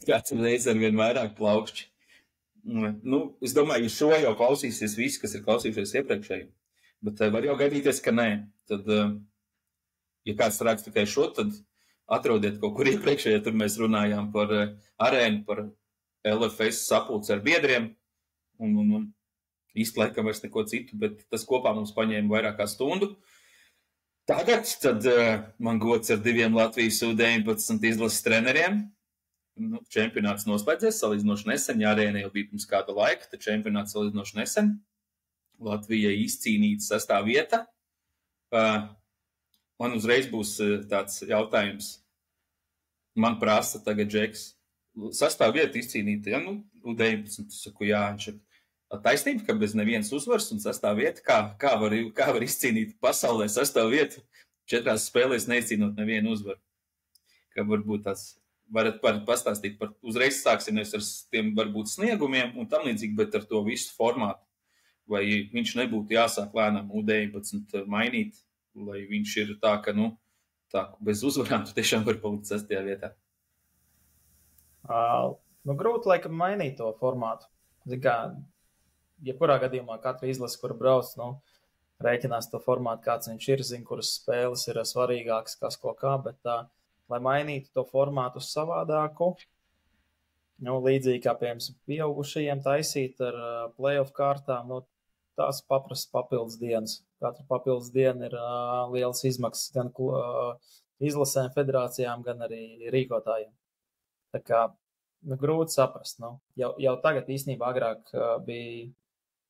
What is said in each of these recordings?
Kāds reiz ar vien vairāk plaukšķi. Nu, es domāju, šo jau klausīsies visi, kas ir klausījušies iepriekšēji. Bet var jau gaidīties, ka nē. Tad, ja kāds raksta tikai šo, tad atrodiet kaut kur iepriekšēji, ja tur mēs runājām par arēnu, par LFS sapulci ar biedriem. Un īsti laikam vairs neko citu, bet tas kopā mums paņēma vairāk kā stundu. Tagad tad man gods ar 2 Latvijas U19 izlases treneriem. Čempionāts noslēdzies salīdzinoši nesen, ja arēna jau bija pirms kāda laika, tad čempionāts salīdzinoši nesen. Latvijai izcīnīta 6. vieta. Man uzreiz būs tāds jautājums. Man prasa tagad Džeks. 6. vieta izcīnīta, ja, U19, saku, jā, taisnība, ka bez nevienas uzvaras un 6. vieta, kā var izcīnīt pasaulē 6. vietu, 4 spēlēs neizcīnot nevienu uzvaru. Kā varbūt tāds varat pastāstīt par, uzreiz sāksimies ar tiem varbūt sniegumiem un tam līdzīgi, bet ar to visu formātu. Vai viņš nebūtu jāsāk lēnām U19 mainīt, lai viņš ir tā, ka, tā bez uzvarām tu tiešām var palikt 6. vietā? Grūti laikam mainīt to formātu. Jebkurā gadījumā katra izlase, kura brauc, rēķinās to formātu, kāds viņš ir, zina, kuras spēles ir svarīgākas, kas ko kā, bet lai mainītu to formātu uz savādāku, līdzīgi kā, piemēram, pieaugušajiem taisīt ar playoff kārtām, tās paprasta papildus dienas. Katra papildus diena ir lielas izmaksas gan izlasēm, federācijām, gan arī rīkotājiem. Tā kā grūti saprast. Jau tagad īstenībā agrāk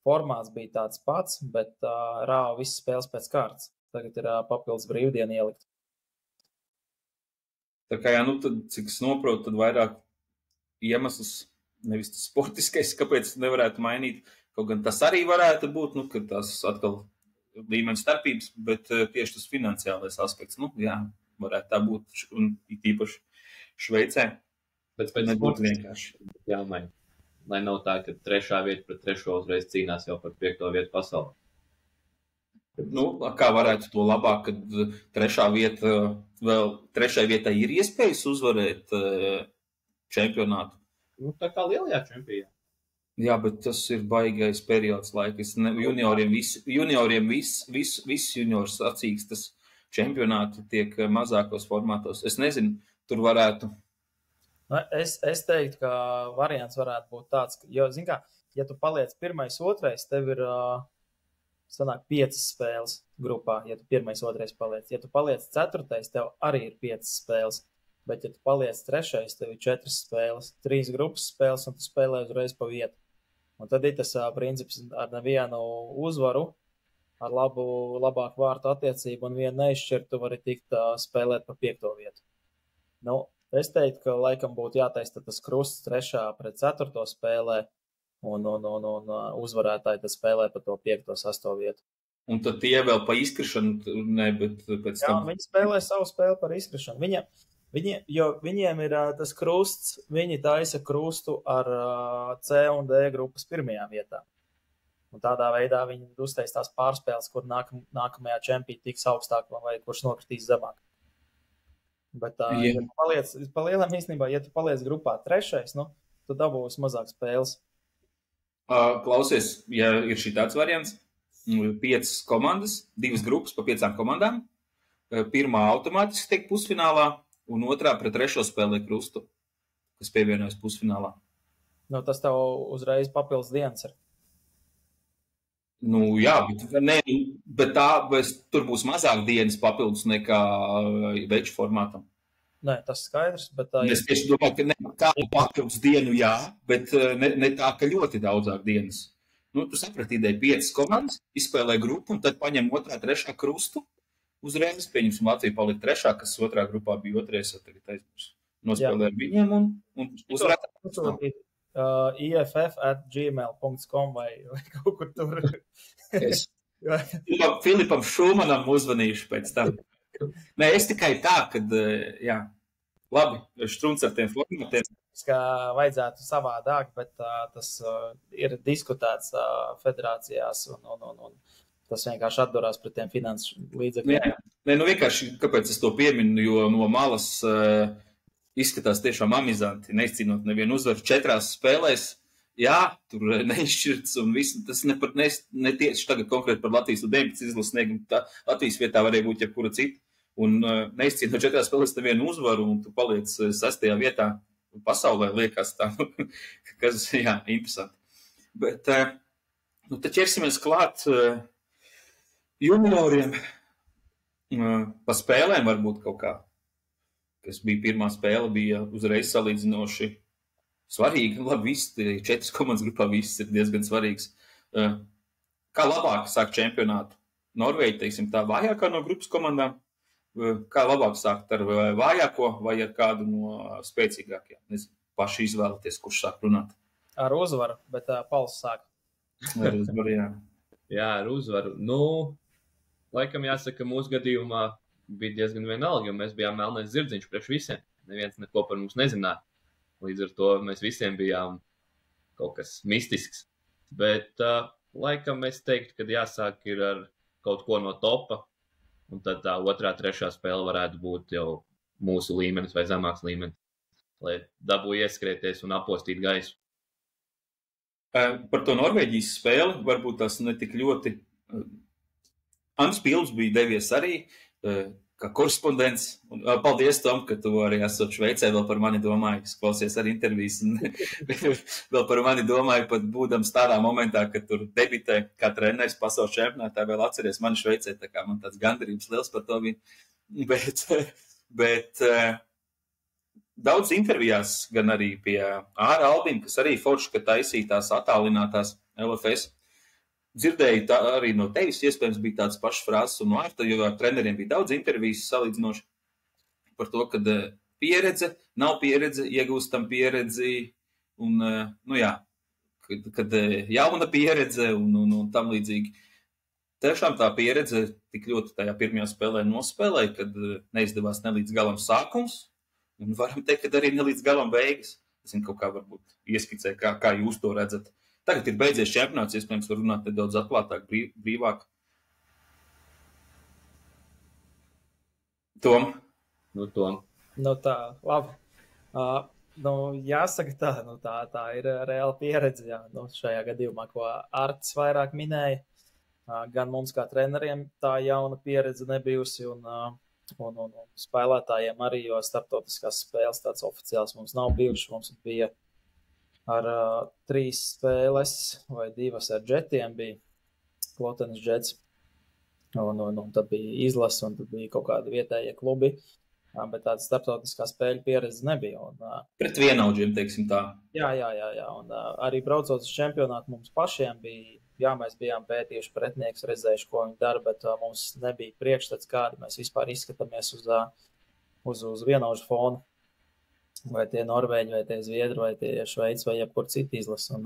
formāts bija tāds pats, bet rāva visas spēles pēc kārtas. Tagad ir papildus brīvdiena ielikt. Tā kā, tad, cik es noprotu, tad vairāk iemesls, nevis tas sportiskais, kāpēc nevarētu mainīt. Kaut gan tas arī varētu būt, ka tās atkal līmeņa starpības, bet tieši tas finansiālais aspekts, jā, varētu tā būt, un īpaši Šveicē. Bet pēc nebūtu vienkārši. Jāmaina. Lai nav tā, ka 3. vieta pret 3. uzreiz cīnās jau par 5. vietu pasaulē. Kā varētu to labāk, kad 3. vieta, vēl 3. vietā ir iespējas uzvarēt čempionātu? Tā kā lielajā čempionā. Jā, bet tas ir baigais periods laika. Junioriem viss juniors sacīkstas čempionāti tiek mazākos formātos. Es nezinu, tur varētu. Es teiktu, ka variants varētu būt tāds, jo, zin kā, ja tu paliec 1., 2., tev ir sanāk 5 spēles grupā, ja tu 1., 2. paliec. Ja tu paliec 4., tev arī ir 5 spēles, bet ja tu paliec 3., tev ir 4 spēles, 3 grupas spēles, un tu spēlē uzreiz pa vietu. Un tad ir tas princips ar nevienu uzvaru, ar labāku vārtu attiecību un vienu neizšķirt, tu vari tikt spēlēt pa 5. vietu. Es teiktu, ka laikam būtu jātaista tas krusts 3. pret 4. spēlē, un uzvarētāji tad spēlē pa to 5. 6. vietu. Un tad tie vēl pa izkrišanu, bet pēc tam... Jā, viņi spēlē savu spēli par izkrišanu. Jo viņiem ir tas krusts, viņi taisa krustu ar C un D grupas 1. vietā. Un tādā veidā viņi uztais tās pārspēles, kur nākamajā čempī tiks augstāk vai kurš nokritīs zemāk. Bet ja tu paliec, pa lielam īstenībā, ja tu paliec grupā 3., tu dabūsi mazāk spēles. Klausies, ja ir šī tāds variants, 5 komandas, 2 grupas pa 5 komandām, 1. automātiski tiek pusfinālā, un 2. pret 3. spēlē krustu, kas pievienojas pusfinālā. Tas tev uzreiz papildus dienas ir. Jā, bet tur būs mazāk dienas papildus nekā veču formātam. Nē, tas skaidrs, bet... Es tieši domāju, ka ne tādu papildus dienu, jā, bet ne tā, ka ļoti daudzāk dienas. Tu saprati ideju 5 komandas, izspēlē grupu, un tad paņem 2., 3. krustu. Uzreiz, pieņemsim, Latvija palika 3., kas 2. grupā bija 2., tagad aizbūs. Nospēlē ar viņiem un uzvarēt. iff@gmail.com vai kaut kur tur. Filipam Šulmanam uzvanījuši pēc tam. Nē, es tikai tā, kad, jā, labi, štrunc ar tiem formatiem. Kā vajadzētu savādāk, bet tas ir diskutēts federācijās un tas vienkārši atdurās pret tiem finansu līdzekļiem. Nē, vienkārši, kāpēc es to pieminu, jo no malas izskatās tiešām amizanti, neizcīnot nevienu uzvaru 4 spēlēs. Jā, tur neizšķirts un viss. Tas ne tieši tagad konkrēti par Latvijas U19 izlasnieku. Latvijas vietā varēja būt jebkura cita. Un neizcīnot 4 spēlēs nevienu uzvaru, un tu paliec 6. vietā pasaulē, liekas tā, kas, jā, interesanti. Bet, nu, tad ķersimies klāt junioriem pa spēlēm varbūt kaut kā, kas bija pirmā spēle, bija uzreiz salīdzinoši svarīga. Labi, visi 4 komandas grupā viss ir diezgan svarīgs. Kā labāk sākt čempionātu? Norvēģi, teiksim, tā vājākā no grupas komandām. Kā labāk sākt ar vājāko vai ar kādu no spēcīgākajām? Nezinu, paši izvēlaties, kurš sāk runāt. Ar uzvaru, bet Pauls sāk. Ar uzvaru, jā. Jā, ar uzvaru. Nu, laikam jāsaka, mūsu gadījumā bija diezgan vienalga, jo mēs bijām melnais zirdziņš priekš visiem. Neviens neko par mums nezināja. Līdz ar to mēs visiem bijām kaut kas mistisks. Bet laikam es teiktu, ka jāsāk ir ar kaut ko no topa, un tad tā 2., 3. spēle varētu būt jau mūsu līmenis vai zemāks līmenis, lai dabū ieskrieties un apostīt gaisu. Par to Norvēģijas spēli varbūt tas netik ļoti. Andris Pils bija devies arī kā korespondents. Un, paldies, Tom, ka tu arī esot Šveicē, vēl par mani domāji. Es klausies arī intervijas un vēl par mani domāju, pat būdams tādā momentā, kad tur debitē kā treneris pasaules čempionātā, vēl atceries mani Šveicē, tā kā man tāds gandarījums liels par to bija. Bet daudz intervijās, gan arī pie Āra Albina, kas arī forši, ka taisītās attālinātās LFS. Dzirdēju arī no tevis, iespējams, bija tāds pašs frāzes un no Ārta, jo ar treneriem bija daudz intervijas salīdzinoši par to, kad pieredze, nav pieredze, iegūstam pieredzi un, nu jā, kad jauna pieredze un tam līdzīgi. Tiešām tā pieredze tik ļoti tajā pirmajā spēlē nospēlēja, kad neizdevās ne līdz galam sākums, un varam teikt, ka arī ne līdz galam beigas. Es zinu, kaut kā varbūt ieskicē, kā jūs to redzat. Tagad ir beidzies čempionāts, iespējams, var runāt nedaudz atklātāk, brīvāk. Tom? Tom. Nu tā, labi. Jāsaka tā ir reāla pieredze, jā. Šajā gadījumā, ko Artis vairāk minēja, gan mums kā treneriem tā jauna pieredze nebijusi un spēlētājiem arī, jo starptautiskās spēles tāds oficiāls mums nav bijuši, mums bija ar 3 spēles vai 2 ar džetiem bija Klotenes džets, un tad bija izlase, un tad bija kaut kādi vietējie klubi, bet tāda starptautiskā spēļu pieredze nebija. Pret vienaudžiem, teiksim tā. Jā, un arī braucot uz čempionātu mums pašiem bija, jā, mēs bijām pētījuši pretniekus, redzējuši, ko viņi dara, bet mums nebija priekšstats, kādi mēs vispār izskatāmies uz vienaudžu fonu. Vai tie Norvēģi, vai tie Zviedri, vai tie Šveici, vai jebkur citi izlasi. Un,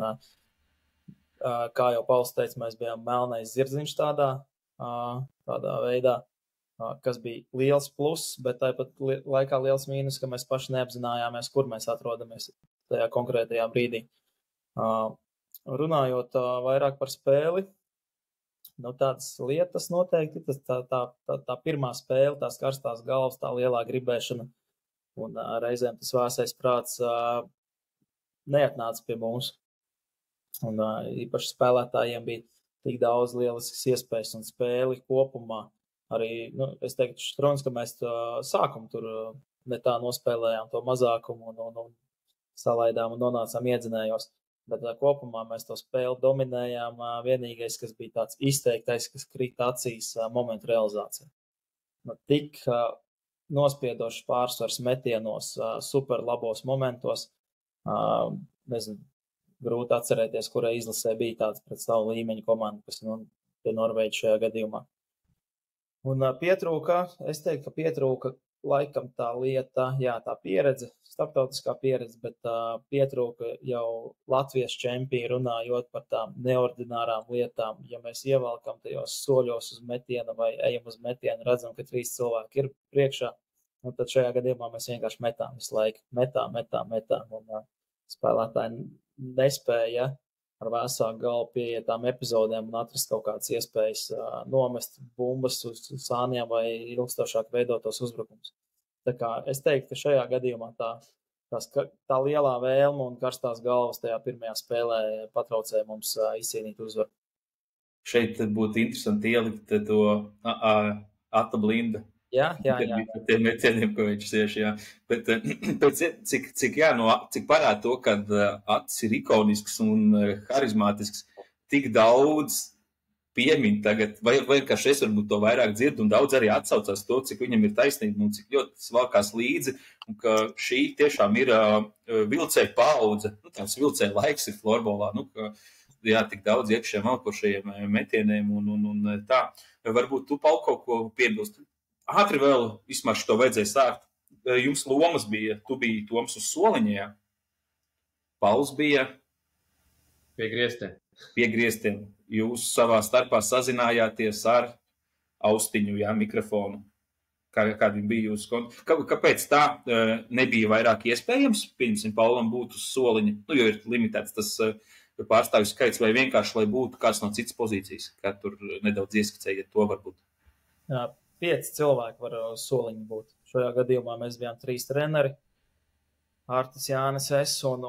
kā jau Pauls teica, mēs bijām melnais zirdziņš tādā veidā, kas bija liels pluss, bet tāpat laikā liels mīnus, ka mēs paši neapzinājāmies, kur mēs atrodamies tajā konkrētajā brīdī. Runājot vairāk par spēli, tādas lietas noteikti, tā pirmā spēle, tās karstās galvas, tā lielā gribēšana, un reizēm tas vēsais prāts neatnāca pie mums. Un īpaši spēlētājiem bija tik daudz lieliskas iespējas un spēli kopumā. Arī, es teiktu, Štrons, ka mēs sākumu tur ne tā nospēlējām to mazākumu un salaidām un nonācām iedzinējos. Bet kopumā mēs to spēli dominējām. Vienīgais, kas bija tāds izteiktais, kas krita acīs momentu realizācijā. Tik nospiedošs pārsvars metienos, super labos momentos. Nezinu, grūti atcerēties, kurai izlasē bija tāds pret savu līmeņu komandu, kas pie Norvēģi šajā gadījumā. Un es teiktu, ka pietrūka laikam tā lieta, jā, tā pieredze, starptautiskā pieredze, bet pietrūka jau Latvijas čempioni runājot par tām neordinārām lietām. Ja mēs ievelkam tajos soļos uz metienu vai ejam uz metienu, redzam, ka 3 cilvēki ir priekšā, un tad šajā gadījumā mēs vienkārši metām visu laiku. Metām, un spēlētāji nespēja ar vēsāku galvu pieiet tām epizodēm un atrast kaut kādas iespējas nomest bumbas uz sāniem vai ilgstošāk veidotos uzbrukums. Tā kā es teiktu, ka šajā gadījumā tā lielā vēlme un karstās galvas tajā pirmajā spēlē patraucēja mums izcīnīt uzvaru. Šeit būtu interesanti ielikt to Ata Blinda. Jā. Par tiem metieniem, ko viņš tieši, jā. Bet cik parāda to, ka Ats ir ikonisks un harizmātisks, tik daudz piemin tagad, vai vienkārši es varbūt to vairāk dzirdu, un daudz arī atsaucās to, cik viņam ir taisnība un cik ļoti svalkās līdzi, un ka šī tiešām ir vilcēja paudze, tās vilcēja laiks ir florbolā, jā, tik daudz iekšējiem malkošajiem metieniem un tā. Varbūt tu, Paul, kaut ko piebilst? Ātri vēl, vismaz to vajadzēja sākt. Jums lomas bija, tu biji Toms uz soliņa, jā? Pauls bija pie griestiem. Jūs savā starpā sazinājāties ar austiņu, jā, mikrofonu. Kādi bija jūsu konti? Kāpēc tā nebija vairāk iespējams, pirms Paulam būtu uz soliņa? Jo ir limitēts tas pārstāvju skaits, vai vienkārši, lai būtu kāds no citas pozīcijas, kā tur nedaudz ieskicējiet to varbūt. Jā, 5 cilvēki var uz soliņa būt. Šajā gadījumā mēs bijām 3 treneri. Artis, Jānis, es un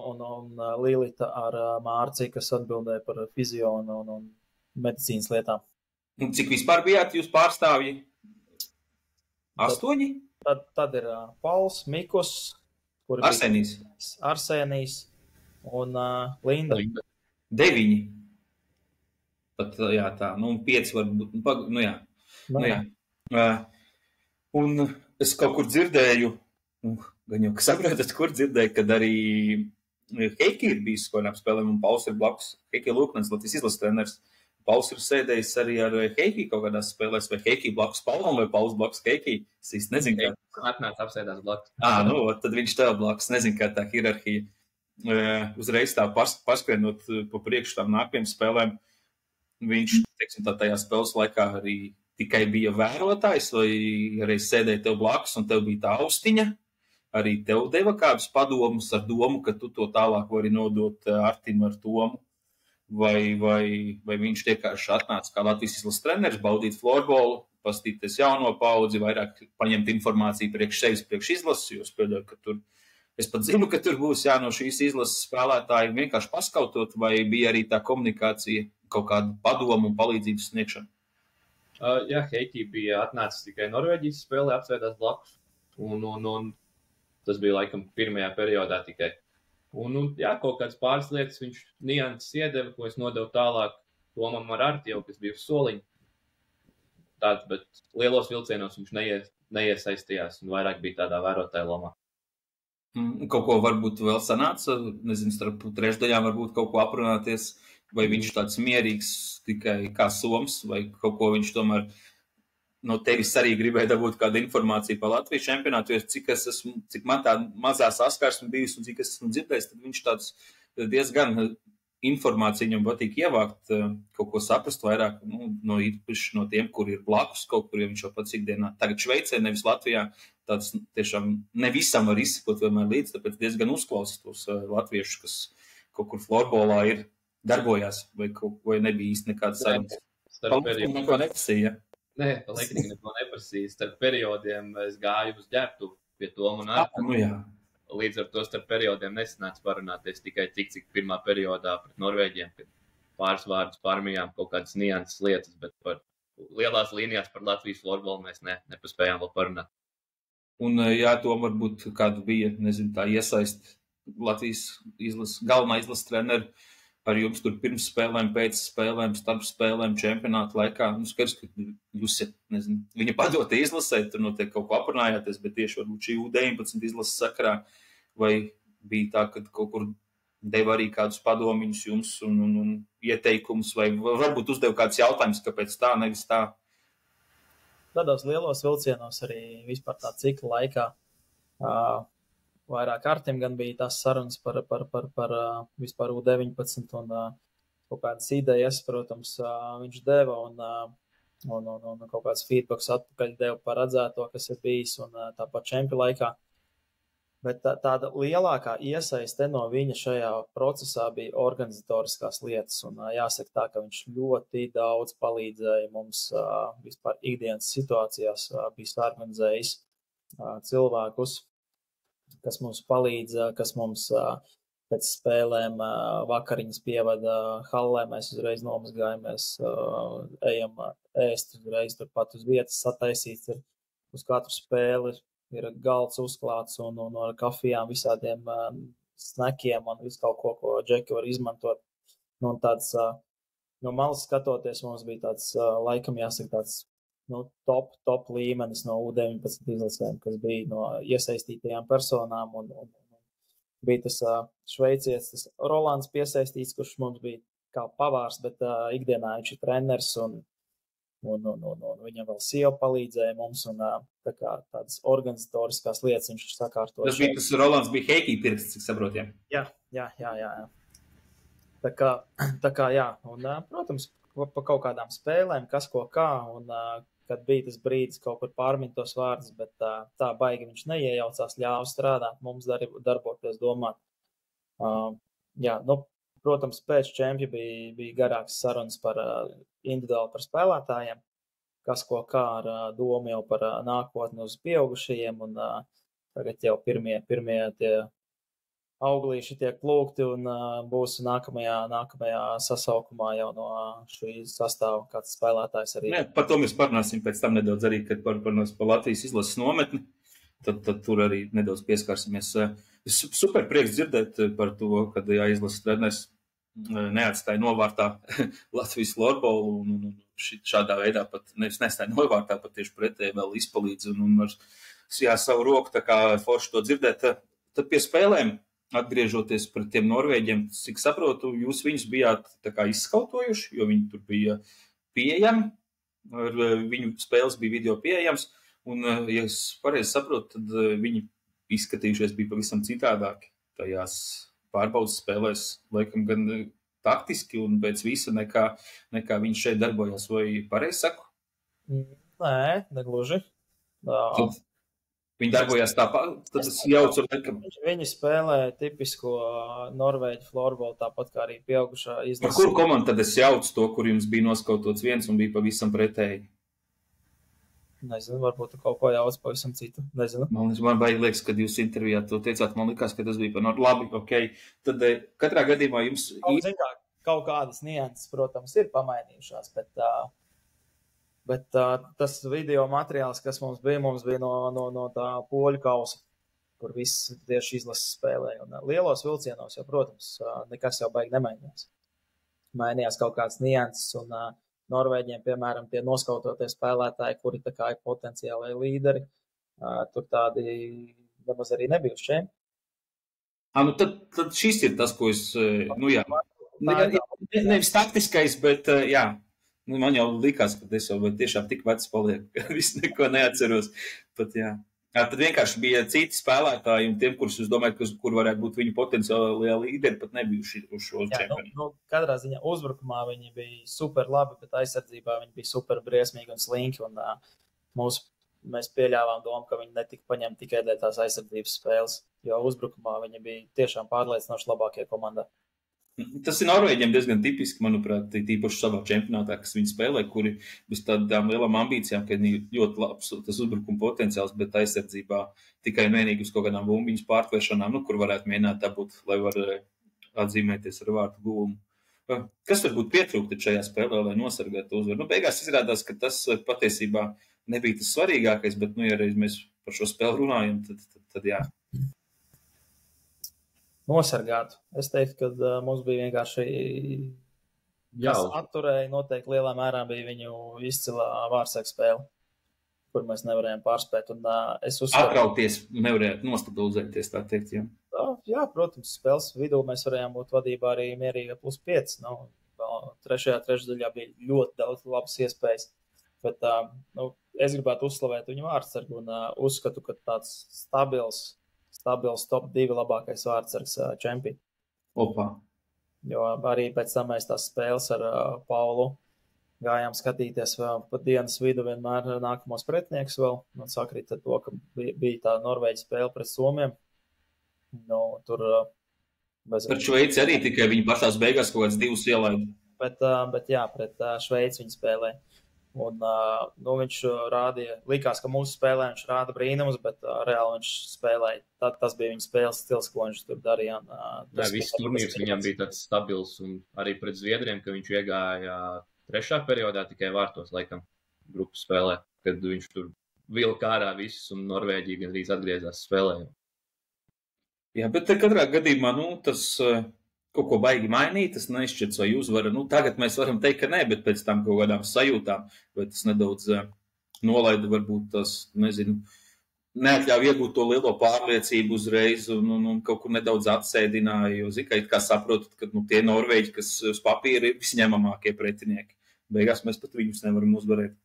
Lilita ar Mārci, kas atbildēja par fizio un medicīnas lietām. Un cik vispār bijāt jūs pārstāvji? 8? Tad ir Pauls, Mikus, Arsenijs un Linda. 9. Pat, jā, tā, 5 varbūt, jā. Un es kaut kur dzirdēju, gan jau, ka saprotat, kur dzirdēju, kad arī Heiki ir bijis skolām spēlēm, un Pauls ir blakus. Heiki Lūknens, Latvijas izlases treneris. Pauls ir sēdējis arī ar Heiki kaut kādās spēlēs, vai Heiki blakus Paulam, vai Pauls blakus Heiki. Es īsti nezinu, kā. Atnāc apsēdās blakus. Tad viņš tev blakus, nezinu, kā tā hierarhija. Uzreiz tā paskrienot pa priekšu tām nākamajām spēlēm, viņš, teiksim, tajā spēles laikā arī tikai bija vērotājs, vai arī sēdēja tev blakus un tev bija tā austiņa, arī tev deva kādus padomus ar domu, ka tu to tālāk vari nodot Artim ar Tomu, vai viņš vienkārši atnāca kā Latvijas izlases treneris, baudīt florbolu, pastīties jauno paudzi, vairāk paņemt informāciju priekš sevis, priekš izlases, jo spēdēju, ka tur, es pat zinu, ka tur būs no šīs izlases spēlētāji vienkārši paskautot, vai bija arī tā komunikācija, kaut kādu padomu un palīdzības sniegšanu. Jā, Heiki bija atnācis tikai Norvēģijas spēlē, apsēdās blakus, un tas bija laikam pirmajā periodā tikai. Un jā, kaut kāds pāris lietas viņš nianses iedeva, ko es nodevu tālāk Tomam ar Arti jau, kas bija uz soliņa. Tāds, bet lielos vilcienos viņš neiesaistījās un vairāk bija tādā vērotāja lomā. Kaut ko varbūt vēl sanāca, nezinu, starp trešdaļām varbūt kaut ko aprunāties, vai viņš tāds mierīgs tikai kā soms, vai kaut ko viņš tomēr no tevis arī gribēja dabūt kādu informāciju par Latvijas čempionātu, jo cik man tā mazā saskarsme bijusi un cik es esmu dzirdējis, tad viņš tāds diezgan informāciju viņam patīk ievākt, kaut ko saprast vairāk, no tiem, kur ir blakus kaut kur, jo viņš jau pats ikdienā. Tagad Šveicē, nevis Latvijā, tāds tiešām ne visam var izsekot vienmēr līdz, tāpēc diezgan uzklausīt tos latviešus, kas kaut kur florbolā ir darbojās, vai nebija īsti nekādas sarunas. Paldies, neko neprasīja. Nē, palīdzīgi neko neprasīja. Starp periodiem es gāju uz ģērbtu pie Toma un Arta. Līdz ar to starp periodiem nesanāca parunāties tikai cik pirmā periodā pret Norvēģiem, kad pāris vārdus pārmījām kaut kādas nianses lietas, bet par lielās līnijās par Latvijas florbolu mēs nepaspējām vēl parunāt. Un jā, to varbūt kāda bija, nezinu, tā iesaist Latvijas galvenā izlases treneri ar jums tur pirms spēlēm, pēc spēlēm, starp spēlēm, čempionātu laikā. Skaidrs, ka jūs, nezinu, viņa padota izlasē, tur notiek kaut ko aprunājāties, bet tieši varbūt šī U19 izlases sakarā, vai bija tā, ka kaut kur deva arī kādus padomiņus jums un ieteikumus, vai varbūt uzdev kāds jautājums, kāpēc tā, nevis tā? Tādos lielos vilcienos arī vispār tā cikla laikā vairāk Artim gan bija tās sarunas par vispār U19 un kaut kādas idejas, protams, viņš deva un kaut kāds feedbacks atpakaļ deva par redzēto, kas ir bijis un tāpat čempi laikā. Bet tāda lielākā iesaiste no viņa šajā procesā bija organizatoriskās lietas un jāsaka tā, ka viņš ļoti daudz palīdzēja mums vispār ikdienas situācijās, bija organizējis cilvēkus, kas mums palīdz, kas mums pēc spēlēm vakariņas pievada hallē, mēs uzreiz nomazgājamies, ejam ēst uzreiz turpat uz vietas, sataisīts ir uz katru spēli, ir galds uzklāts un ar kafijām visādiem snekiem un visu kaut ko džeki var izmantot. Nu, un tāds, no malas skatoties, mums bija tāds, laikam jāsaka, tāds top līmenis no U19 izlasēm, kas bija no iesaistītajām personām un bija tas šveicietis, tas Rolands piesaistīts, kurš mums bija kā pavārs, bet ikdienā viņš ir treneris un viņam vēl sieva palīdzēja mums un tā kā tādas organizatoriskās lietas viņš sakārtoja. Tas bija tas Rolands bija heikī pirksts, cik saprotiem. Jā. Tā kā jā, un, protams, pa kaut kādām spēlēm, kas ko kā, un kad bija tas brīdis kaut kur pārmint tos vārdus, bet tā baigi viņš neiejaucās, ļāva strādāt, mums darboties, domāt. Jā, protams, pēc čempja bija garāks sarunas individuāli par spēlētājiem, kas ko kā ar domu jau par nākotni uz pieaugušajiem, un tagad jau pirmie tie auglīši tiek plūkti un būs nākamajā sasaukumā jau no šī sastāva kāds spēlētājs arī. Nē, par to mēs parunāsim pēc tam nedaudz arī, kad par Latvijas izlases nometni, tad tur arī nedaudz pieskārsimies. Super prieks dzirdēt par to, kad izlases treneris neatstāja novārtā Latvijas florbolu un šādā veidā pat nestāja novārtā, pat tieši pretēji vēl izpalīdz un ar savu roku, tā kā forši to dzirdēt. Tad pie spēlēm, atgriežoties pret tiem norvēģiem, cik saprotu, jūs viņus bijāt tā kā izskautojuši, jo viņi tur bija pieejami, viņu spēles bija video pieejams, un, ja es pareizi saprotu, tad viņi izskatījušies bija pavisam citādāki tajās pārbaudas spēlēs, laikam gan taktiski un pēc visa nekā viņš šeit darbojās, vai pareizi saku? Nē, negluži. Viņi darbojās tāpat, tad es jaucu ar nekam. Viņi spēlē tipisko norvēģu florbolu, tāpat kā arī pieaugušā izlase. Par kuru komandu tad es jaucu to, kur jums bija noskautots viens un bija pavisam pretēji? Nezinu, varbūt kaut ko jauc pavisam citu. Nezinu. Man baigi liekas, kad jūs intervijā to teicāt, man likās, ka tas bija par labi, ok. Tad katrā gadījumā jums... Kaut kādas nianses, protams, ir pamainījušās, bet tas video materiāls, kas mums bija no tā poļu kausa, kur viss tieši izlases spēlēja. Un lielos vilcienos jau, protams, nekas jau baigi nemainījās. Mainījās kaut kāds nianses, un Norvēģiem, piemēram, tie noskautotie spēlētāji, kuri tā kā ir potenciālai līderi, tur tādi nemaz arī nebijuši. Tad šis ir tas, ko es, nevis taktiskais, bet jā. Man jau likās, ka es jau tiešām tik vecs palieku, ka visu neko neatceros. Pat, jā. Tad vienkārši bija citi spēlētāji, un tiem, kurus es domāju, kur varētu būt viņu potenciālie līderi, pat nebijuši uz šo čempionu. Katrā ziņā uzbrukumā viņi bija super labi, bet aizsardzībā viņi bija super briesmīgi un slinki, un mēs pieļāvām domu, ka viņi netika paņemti tikai dēļ tās aizsardzības spēles, jo uzbrukumā viņi bija tiešām pārliecinoši labākie komandā. Tas ir Norvēģiem diezgan tipiski, manuprāt, tīpaši savā čempionātā, kas viņi spēlē, kuri bez tādām lielām ambīcijām, ka ir ļoti labs tas uzbrukuma potenciāls, bet aizsardzībā tikai vienīgi uz kaut kādām bumbiņas pārtvēršanām, kur varētu mēģināt dabūt, lai var atzīmēties ar vārtu guvumu. Kas varbūt pietrūkta šajā spēlē, lai nosargātu uzvaru? Beigās izrādās, ka tas patiesībā nebija tas svarīgākais, bet, ja reiz mēs par šo spēli runājam, tad jā. Nosargātu. Es teiktu, ka mums bija vienkārši, kas atturēja, noteikti lielā mērā bija viņu izcilā vārtsargu spēle, kur mēs nevarējām pārspēt. Un, atrauties, nevarējāt nostabilizēties, tā teikt, jā. Jā, protams, spēles vidū mēs varējām būt vadībā arī mierīgi +5. Trešajā trešdaļā bija ļoti daudz labas iespējas, bet es gribētu uzslavēt viņu vārtsargu un uzskatu, ka tāds stabils top 2 labākais vārtsargs čempi. Opa. Jo arī pēc tam mēs tās spēles ar Paulu gājām skatīties vēl pa dienas vidu vienmēr nākamos pretniekus vēl. Man sakrīt ar to, ka bija tā Norvēģa spēle pret Somiem. Tur Par Šveici arī tikai viņi pašās beigās kaut kāds 2 ielaida. Bet jā, pret Šveici viņi spēlē. Un, nu, viņš rādīja, likās, ka mūsu spēlē viņš rāda brīnumus, bet reāli viņš spēlēja. Tas bija viņa spēles stils, ko viņš tur darīja. Viss turnīrs viņam bija tāds stabils, un arī pret Zviedriem, ka viņš iegāja 3. periodā tikai vārtos, laikam, grupas spēlē, kad viņš tur vilka ārā visus, un Norvēģija gandrīz atgriezās spēlē. Jā, bet katrā gadījumā, tas kaut ko baigi mainīt, tas neizšķirts vai uzvara. Tagad mēs varam teikt, ka nē, bet pēc tam kaut kādām sajūtām, vai tas nedaudz nolaida, varbūt tas, nezinu, neatļauj iegūt to lielo pārliecību uzreiz un kaut kur nedaudz atsēdināja, jo, it kā saprotat, ka tie Norvēģi, kas uz papīra ir visņemamākie pretinieki. Beigās mēs pat viņus nevaram uzvarēt.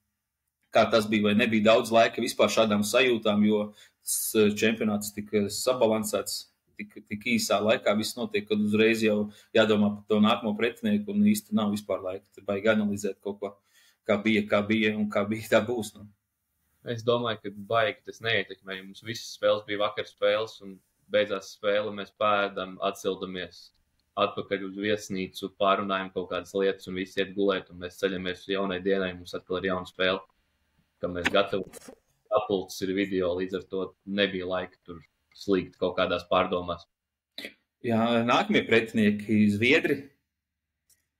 Kā tas bija, vai nebija daudz laika vispār šādām sajūtām, jo čempionāts tika sabalansēts. Tik īsā laikā viss notiek, kad uzreiz jau jādomā par to nākamo pretinieku un īsti nav vispār laika. Tad baigi analizēt kaut ko, kā bija un kā bija tā būs. Es domāju, ka baigi tas neietekmē. Mums visas spēles bija vakar spēles un beidzās spēle, mēs pēdam, atsildamies atpakaļ uz viesnīcu, pārunājam kaut kādas lietas un visi iet gulēt un mēs ceļamies uz jaunai dienai, mums atkal ir jauna spēle, ka mēs gatavi apulcis ir video, līdz ar to nebija laika tur slīgt kaut kādās pārdomās. Jā, nākamie pretinieki Zviedri.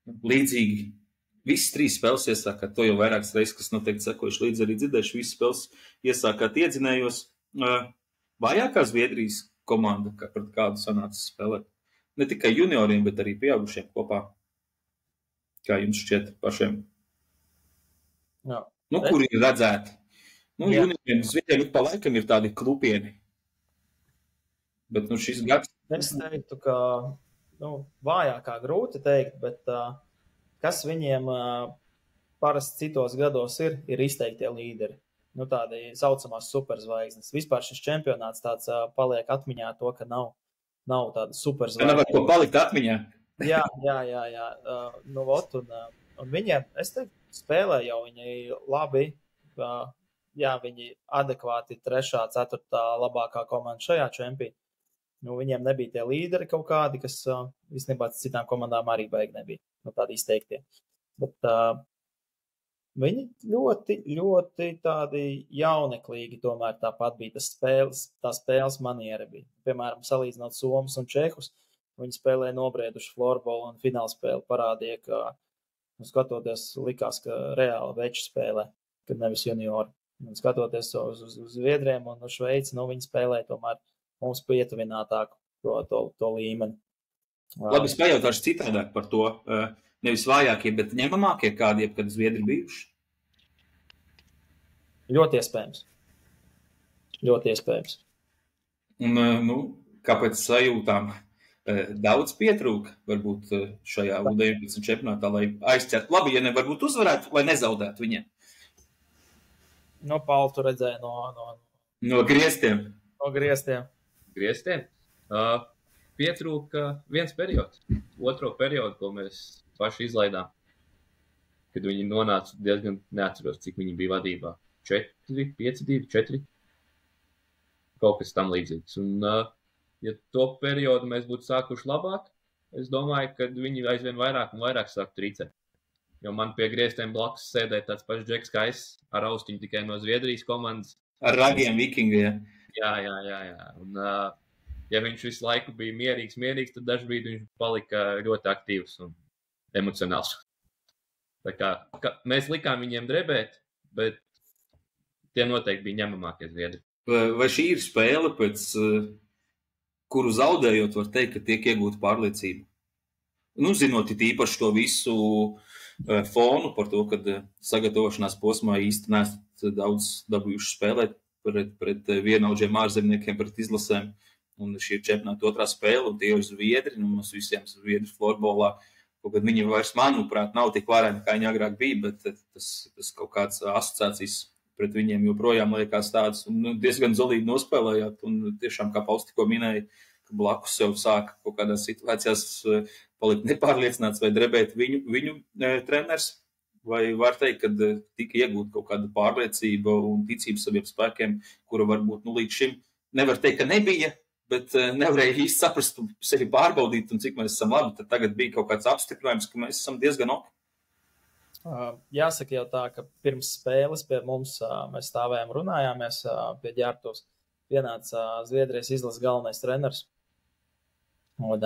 Līdzīgi. Visas 3 spēles iesākāt. To jau vairākas reizes, kas noteikti sekojuši līdz arī dzirdējuši. Visas spēles iesākāt iedzinējos. Vājākā Zviedrijas komanda, kā pret kādu sanāca spēlēt. Ne tikai junioriem, bet arī pieaugušiem kopā. Kā jums šķiet pašiem? Jā. Kur ir redzēti? Junioriem Zviedriem pa laikam ir tādi klupieni. Bet šis gads... Es teiktu, ka vājākā grūti teikt, bet kas viņiem parasti citos gados ir izteiktie līderi. Tādi saucamās superzvaigznes. Vispār šis čempionāts tāds paliek atmiņā to, ka nav tāda superzvaigznes. Nevar ko palikt atmiņā. Jā. Un viņiem, es teiktu, spēlē jau viņi labi. Jā, viņi adekvāti 3., 4. labākā komanda šajā čempionātā. Viņiem nebija tie līderi kaut kādi, kas visnībā citām komandām arī baigi nebija. Tādi izteiktie. Bet viņi ļoti, ļoti tādi jauneklīgi tomēr tāpat bija. Tā spēles maniera bija. Piemēram, salīdzinot Somus un Čehus, viņi spēlēja nobrieduši florbolu un finālspēli parādīja, ka, skatoties, likās, ka reāli veči spēlē, kad nevis juniori. Un skatoties uz Zviedriem un uz Šveici, viņi spēlēja tomēr mums pietuvinātāk to līmeni. Labi, es pajautāšu citādāk par to. Nevis vājākie, bet ņemamākie kādiem, kad Zviedri bijuši? Ļoti iespējams. Ļoti iespējams. Un, kāpēc sajūtām daudz pietrūka, varbūt šajā U19 čempionātā, lai aizķertu? Labi, ja nevarbūt uzvarētu, lai nezaudētu viņiem. Pauli, tu redzēji no griestiem. No griestiem. Pietrūka viens periods, otro periodu, ko mēs paši izlaidām, kad viņi nonāca diezgan, neatceros, cik viņi bija vadībā. 4, 5, 2, 4. Kaut kas tam līdzīgs. Un, ja to periodu mēs būtu sākuši labāk, es domāju, ka viņi aizvien vairāk un vairāk sāktu trīcēt. Jo man pie griestiem blakus sēdēja tāds pašs Džeks Kais ar austiņu tikai no Zviedrijas komandas. Ar ragiem vikingiem. Jā. Un, ja viņš visu laiku bija mierīgs, tad dažbrīd viņš palika ļoti aktīvs un emocionāls. Tā kā mēs likām viņiem drebēt, bet tie noteikti bija ņemamākie Zviedri. Vai šī ir spēle, pēc kuru zaudējot, var teikt, ka tiek iegūta pārliecība? Zinot īpaši to visu fonu par to, kad sagatavošanās posmā īsti neesat daudz dabūjuši spēlēt pret vienaudžiem ārzemniekiem, pret izlasēm. Un šī ir čempionāta 2. spēle, un tie ir Zviedri, un mums visiem Zviedri florbolā. Kaut kad viņi vairs, manuprāt, nav tik varēni, kā viņi agrāk bija, bet tas kaut kāds asociācijas pret viņiem joprojām liekas tādas, un diezgan zolīgi nospēlējāt, un tiešām, kā Pauls tikko minēja, ka blakus sev sāka kaut kādās situācijās palikt nepārliecināts vai drebēt viņu treneris. Vai var teikt, ka tika iegūta kaut kāda pārliecība un ticība saviem spēkiem, kura varbūt līdz šim nevar teikt, ka nebija, bet nevarēja īsti saprast, sevi pārbaudīt un cik mēs esam labi. Tad tagad bija kaut kāds apstiprinājums, ka mēs esam diezgan ok. Jāsaka jau tā, ka pirms spēles pie mums mēs stāvējām runājāmies pie ģērbtos. Pienāca Zviedrijas izlases galvenais treneris. Un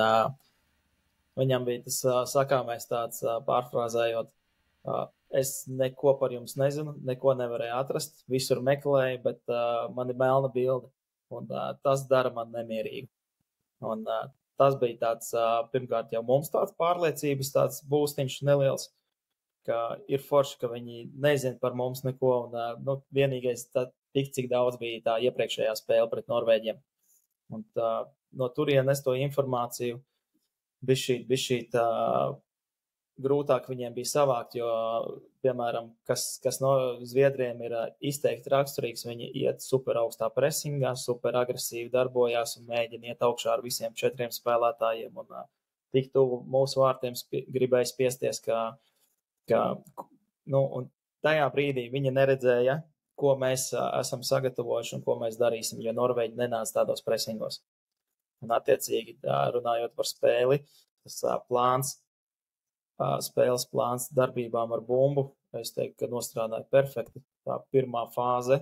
viņam bija tas sakāmais tāds pārfrāzējot. Es neko par jums nezinu, neko nevarēju atrast, visur meklēju, bet man ir melna bilde. Un tas dara man nemierīgu. Un tas bija tāds, pirmkārt jau mums tāds pārliecības, tāds būstiņš neliels, ka ir forši, ka viņi nezina par mums neko. Un vienīgais tik, cik daudz bija tā iepriekšējā spēle pret Norvēģiem. Un no turienes to informāciju bišķī grūtāk viņiem bija savākt, jo, piemēram, kas no Zviedriem ir izteikti raksturīgs, viņi iet super augstā presingā, super agresīvi darbojās un mēģina iet augšā ar visiem 4 spēlētājiem. Un tik tuvu mūsu vārtiem gribēja spiesties, un tajā brīdī viņi neredzēja, ko mēs esam sagatavojuši un ko mēs darīsim, jo Norvēģi nenāca tādos presingos. Un attiecīgi, runājot par spēli, tas spēles plāns darbībām ar bumbu, es teiktu, ka nostrādāja perfekti. Tā pirmā fāze,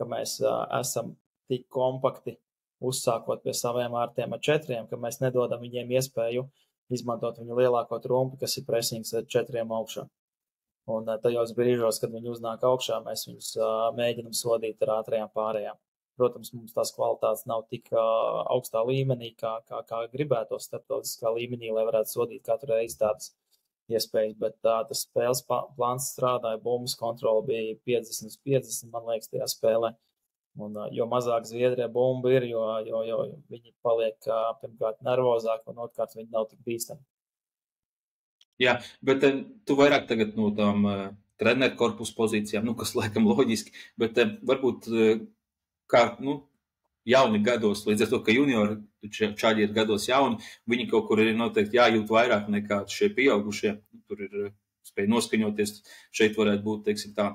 ka mēs esam tik kompakti uzsākot pie saviem vārtiem ar 4, ka mēs nedodam viņiem iespēju izmantot viņu lielāko trumpu, kas ir presings ar 4 augšā. Un tajos brīžos, kad viņi uznāk augšā, mēs viņus mēģinam sodīt ar ātrajām pārējām. Protams, mums tās kvalitātes nav tik augstā līmenī, kā gribētos starptautiskā līmenī, lai varētu sodīt katru reizi tādas iespējas, bet tas spēles plāns strādāja, bumbas kontrola bija 50/50, man liekas, tajā spēlē. Un, jo mazāk Zviedrijā bumba ir, jo viņi paliek pirmkārt nervozāk, un otrkārt viņi nav tik bīstami. Jā, bet tu vairāk tagad no tām treneru korpusu pozīcijām, kas laikam loģiski, bet varbūt kā, jauni gados, līdz ar to, ka juniori, čaļi ir gados jauni, viņi kaut kur ir noteikti jājūt vairāk nekā šie pieaugušie, tur ir spēj noskaņoties, šeit varētu būt, teiksim tā,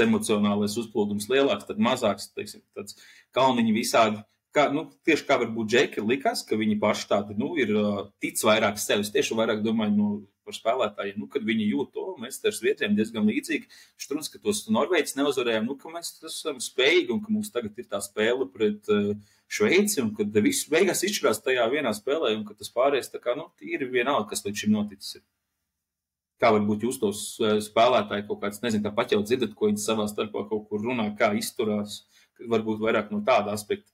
emocionālais uzplūdums lielāks, tad mazāks, teiksim, tāds kalniņi visādi. Tieši kā varbūt džeki likās, ka viņi paši tādi, ir tic vairāk sevis, tieši vairāk domāju par spēlētājiem, kad viņi jūt to, mēs ar Zviedriem diezgan līdzīgi, štrunc, ka tos Norvēģis neuzvarējām, ka mēs esam spējīgi un ka mums tagad ir tā spēle pret Šveici un kad viss beigās izšķirās tajā vienā spēlē un ka tas pārējais tā kā, tīri vienalga, kas līdz šim noticis ir. Kā varbūt jūs tos spēlētāji kaut kāds, nezinu, tāpat jau dzirdat, ko viņi savā starpā kaut kur runā, kā izturās, varbūt vairāk no tāda aspekta.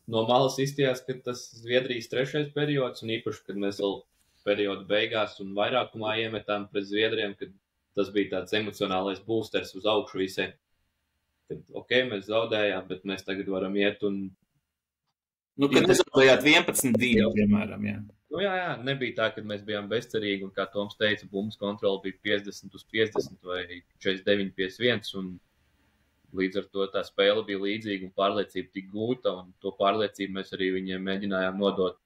No malas izstījās, ka tas Zviedrijas 3. periods, un īpaši, kad mēs vēl periodu beigās un vairākumā iemetām pret Zviedriem, kad tas bija tāds emocionālais boosters uz augšu visiem. Kad, mēs zaudējām, bet mēs tagad varam iet un... Kad nezaudējāt 11-2, piemēram, jā. Jā, nebija tā, kad mēs bijām bezcerīgi, un kā Toms teica, bumbas kontrola bija 50/50 vai 49/51, un līdz ar to tā spēle bija līdzīga un pārliecība tik gūta, un to pārliecību mēs arī viņiem mēģinājām nodot,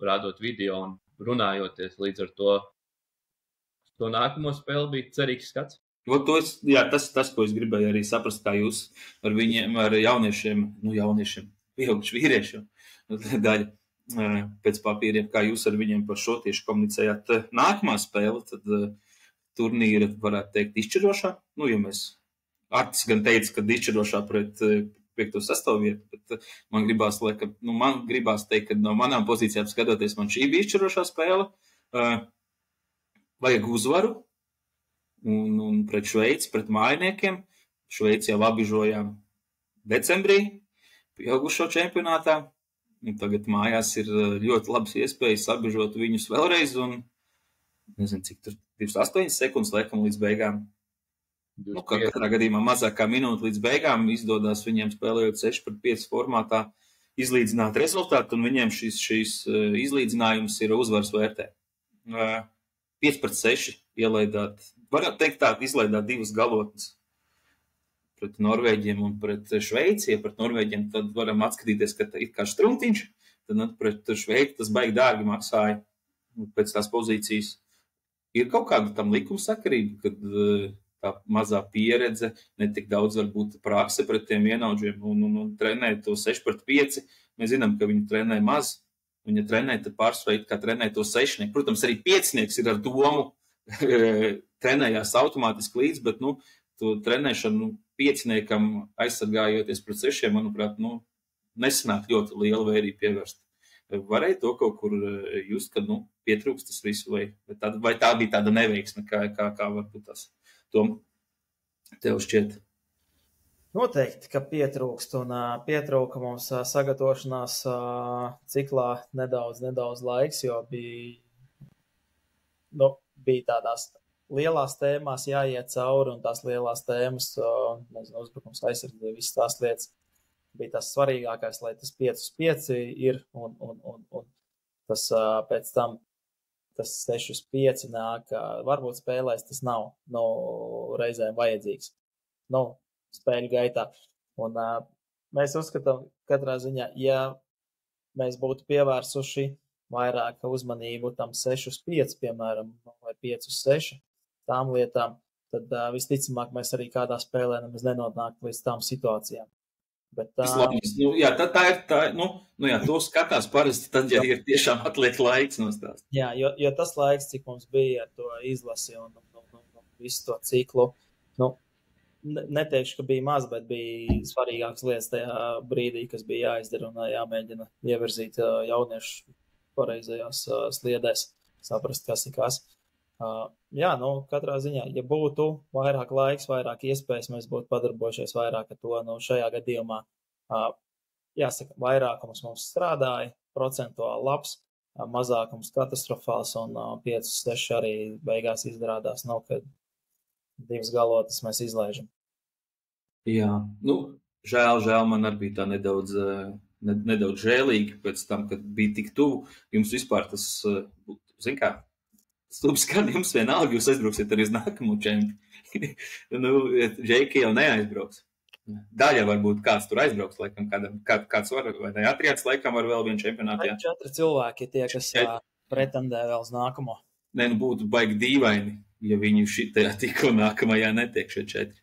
rādot video un runājoties. Līdz ar to nākamo spēli bija cerīgs skats. Tas, ko es gribēju arī saprast, kā jūs ar viņiem, ar jauniešiem, pieaugušu vīriešiem, daļa pēc papīriem, kā jūs ar viņiem par šo tieši komunicējāt. Nākamā spēle, tad turnīra, varētu teikt, izšķirošā, ja mēs Artis gan teica, ka izšķirošā pret 5.-6. vietu, bet man gribās teikt, ka no manām pozīcijām skatoties, man šī bija izšķirošā spēle. Vajag uzvaru un pret Šveici, pret mājiniekiem. Šveici jau apbižojām decembrī, pieaugušo čempionātā. Un tagad mājās ir ļoti labas iespējas apbižot viņus vēlreiz un, nezinu, cik tur 28 sekundes laikam līdz beigām. Katrā gadījumā mazākā minūte līdz beigām izdodās viņiem spēlējot 6-5 formātā izlīdzināt rezultātu, un viņiem šīs izlīdzinājums ir uzvaras vērtē. 5-6 ielaidāt, varētu teikt tā, izlaidāt 2 galotnes pret Norvēģiem un pret Šveici. Ja pret Norvēģiem tad varam atskatīties, ka ir kā štruntiņš, tad pret Šveici tas baigi dārgi maksāja pēc tās pozīcijas. Ir kaut kāda tam likumsakarība, kad tā mazā pieredze, ne tik daudz varbūt prakse pret tiem vienaudžiem un trenē to 6-5. Mēs zinām, ka viņi trenē maz, Viņa trenē, tad pārsvarā kā trenē to sešnieku. Protams, arī piecinieks ir ar domu trenējās automātiski līdz, bet, nu, to trenēšanu pieciniekam aizsargājoties pret sešiem, manuprāt, nu, nesanāk ļoti liela vērība pievērst. Varēja to kaut kur just, kad, nu, pietrūkst tas visu, vai tā bija tāda neveiksme, kā varbūt tas Tom tev šķiet? Noteikti, ka pietrūkst, un pietrūka mums sagatavošanās ciklā nedaudz laiks, jo bija tādās lielās tēmās jāiet cauri, un tās lielās tēmas, nezinu, uzbrukums aizsardzība, visas tās lietas bija tas svarīgākais, lai tas 5-5 ir, un tas pēc tam tas 6-5 nāk, varbūt spēlēs tas nav reizēm vajadzīgs. Spēļu gaitā. Un mēs uzskatām, katrā ziņā, ja mēs būtu pievērsuši vairāk uzmanību tam 6-5, piemēram, vai 5-6 tām lietām, tad visticamāk mēs arī kādā spēlē nemaz nenonāktu līdz tām situācijām. Bet, jā, tā ir, to skatās parasti, tad, ja ir tiešām atliek laiks nostāst. Jā, jo tas laiks, cik mums bija ar to izlasi un visu to ciklu, neteikšu, ka bija maz, bet bija svarīgākas lietas tajā brīdī, kas bija jāizdara un jāmēģina ievirzīt jauniešu pareizajās sliedēs, saprast, kas ir kas. Jā, katrā ziņā, ja būtu vairāk laiks, vairāk iespējas, mēs būtu padarbojušies vairāk ar to. Šajā gadījumā, jāsaka, vairākums mums strādāja, procentuāli labs, mazākums katastrofāls un 5-6 arī beigās izrādās, ka 2 galotas mēs izlaižam. Jā, žēl, man arī bija tā nedaudz žēlīgi pēc tam, kad bija tik tuvu. Jums vispār tas, zin kā, stūps skan, jums vienalga, jūs aizbrauksiet arī uz nākamo čempi. Džeiki jau neaizbrauks. Daļa varbūt kāds tur aizbrauks, laikam, kāds var, vai ne, Atriāts laikam var vēl vienu čempionātu. 4 cilvēki tie, kas pretendē vēl uz nākamo. Būtu baigi dīvaini, ja viņi šitajā tikko nākamajā netiek šie 4.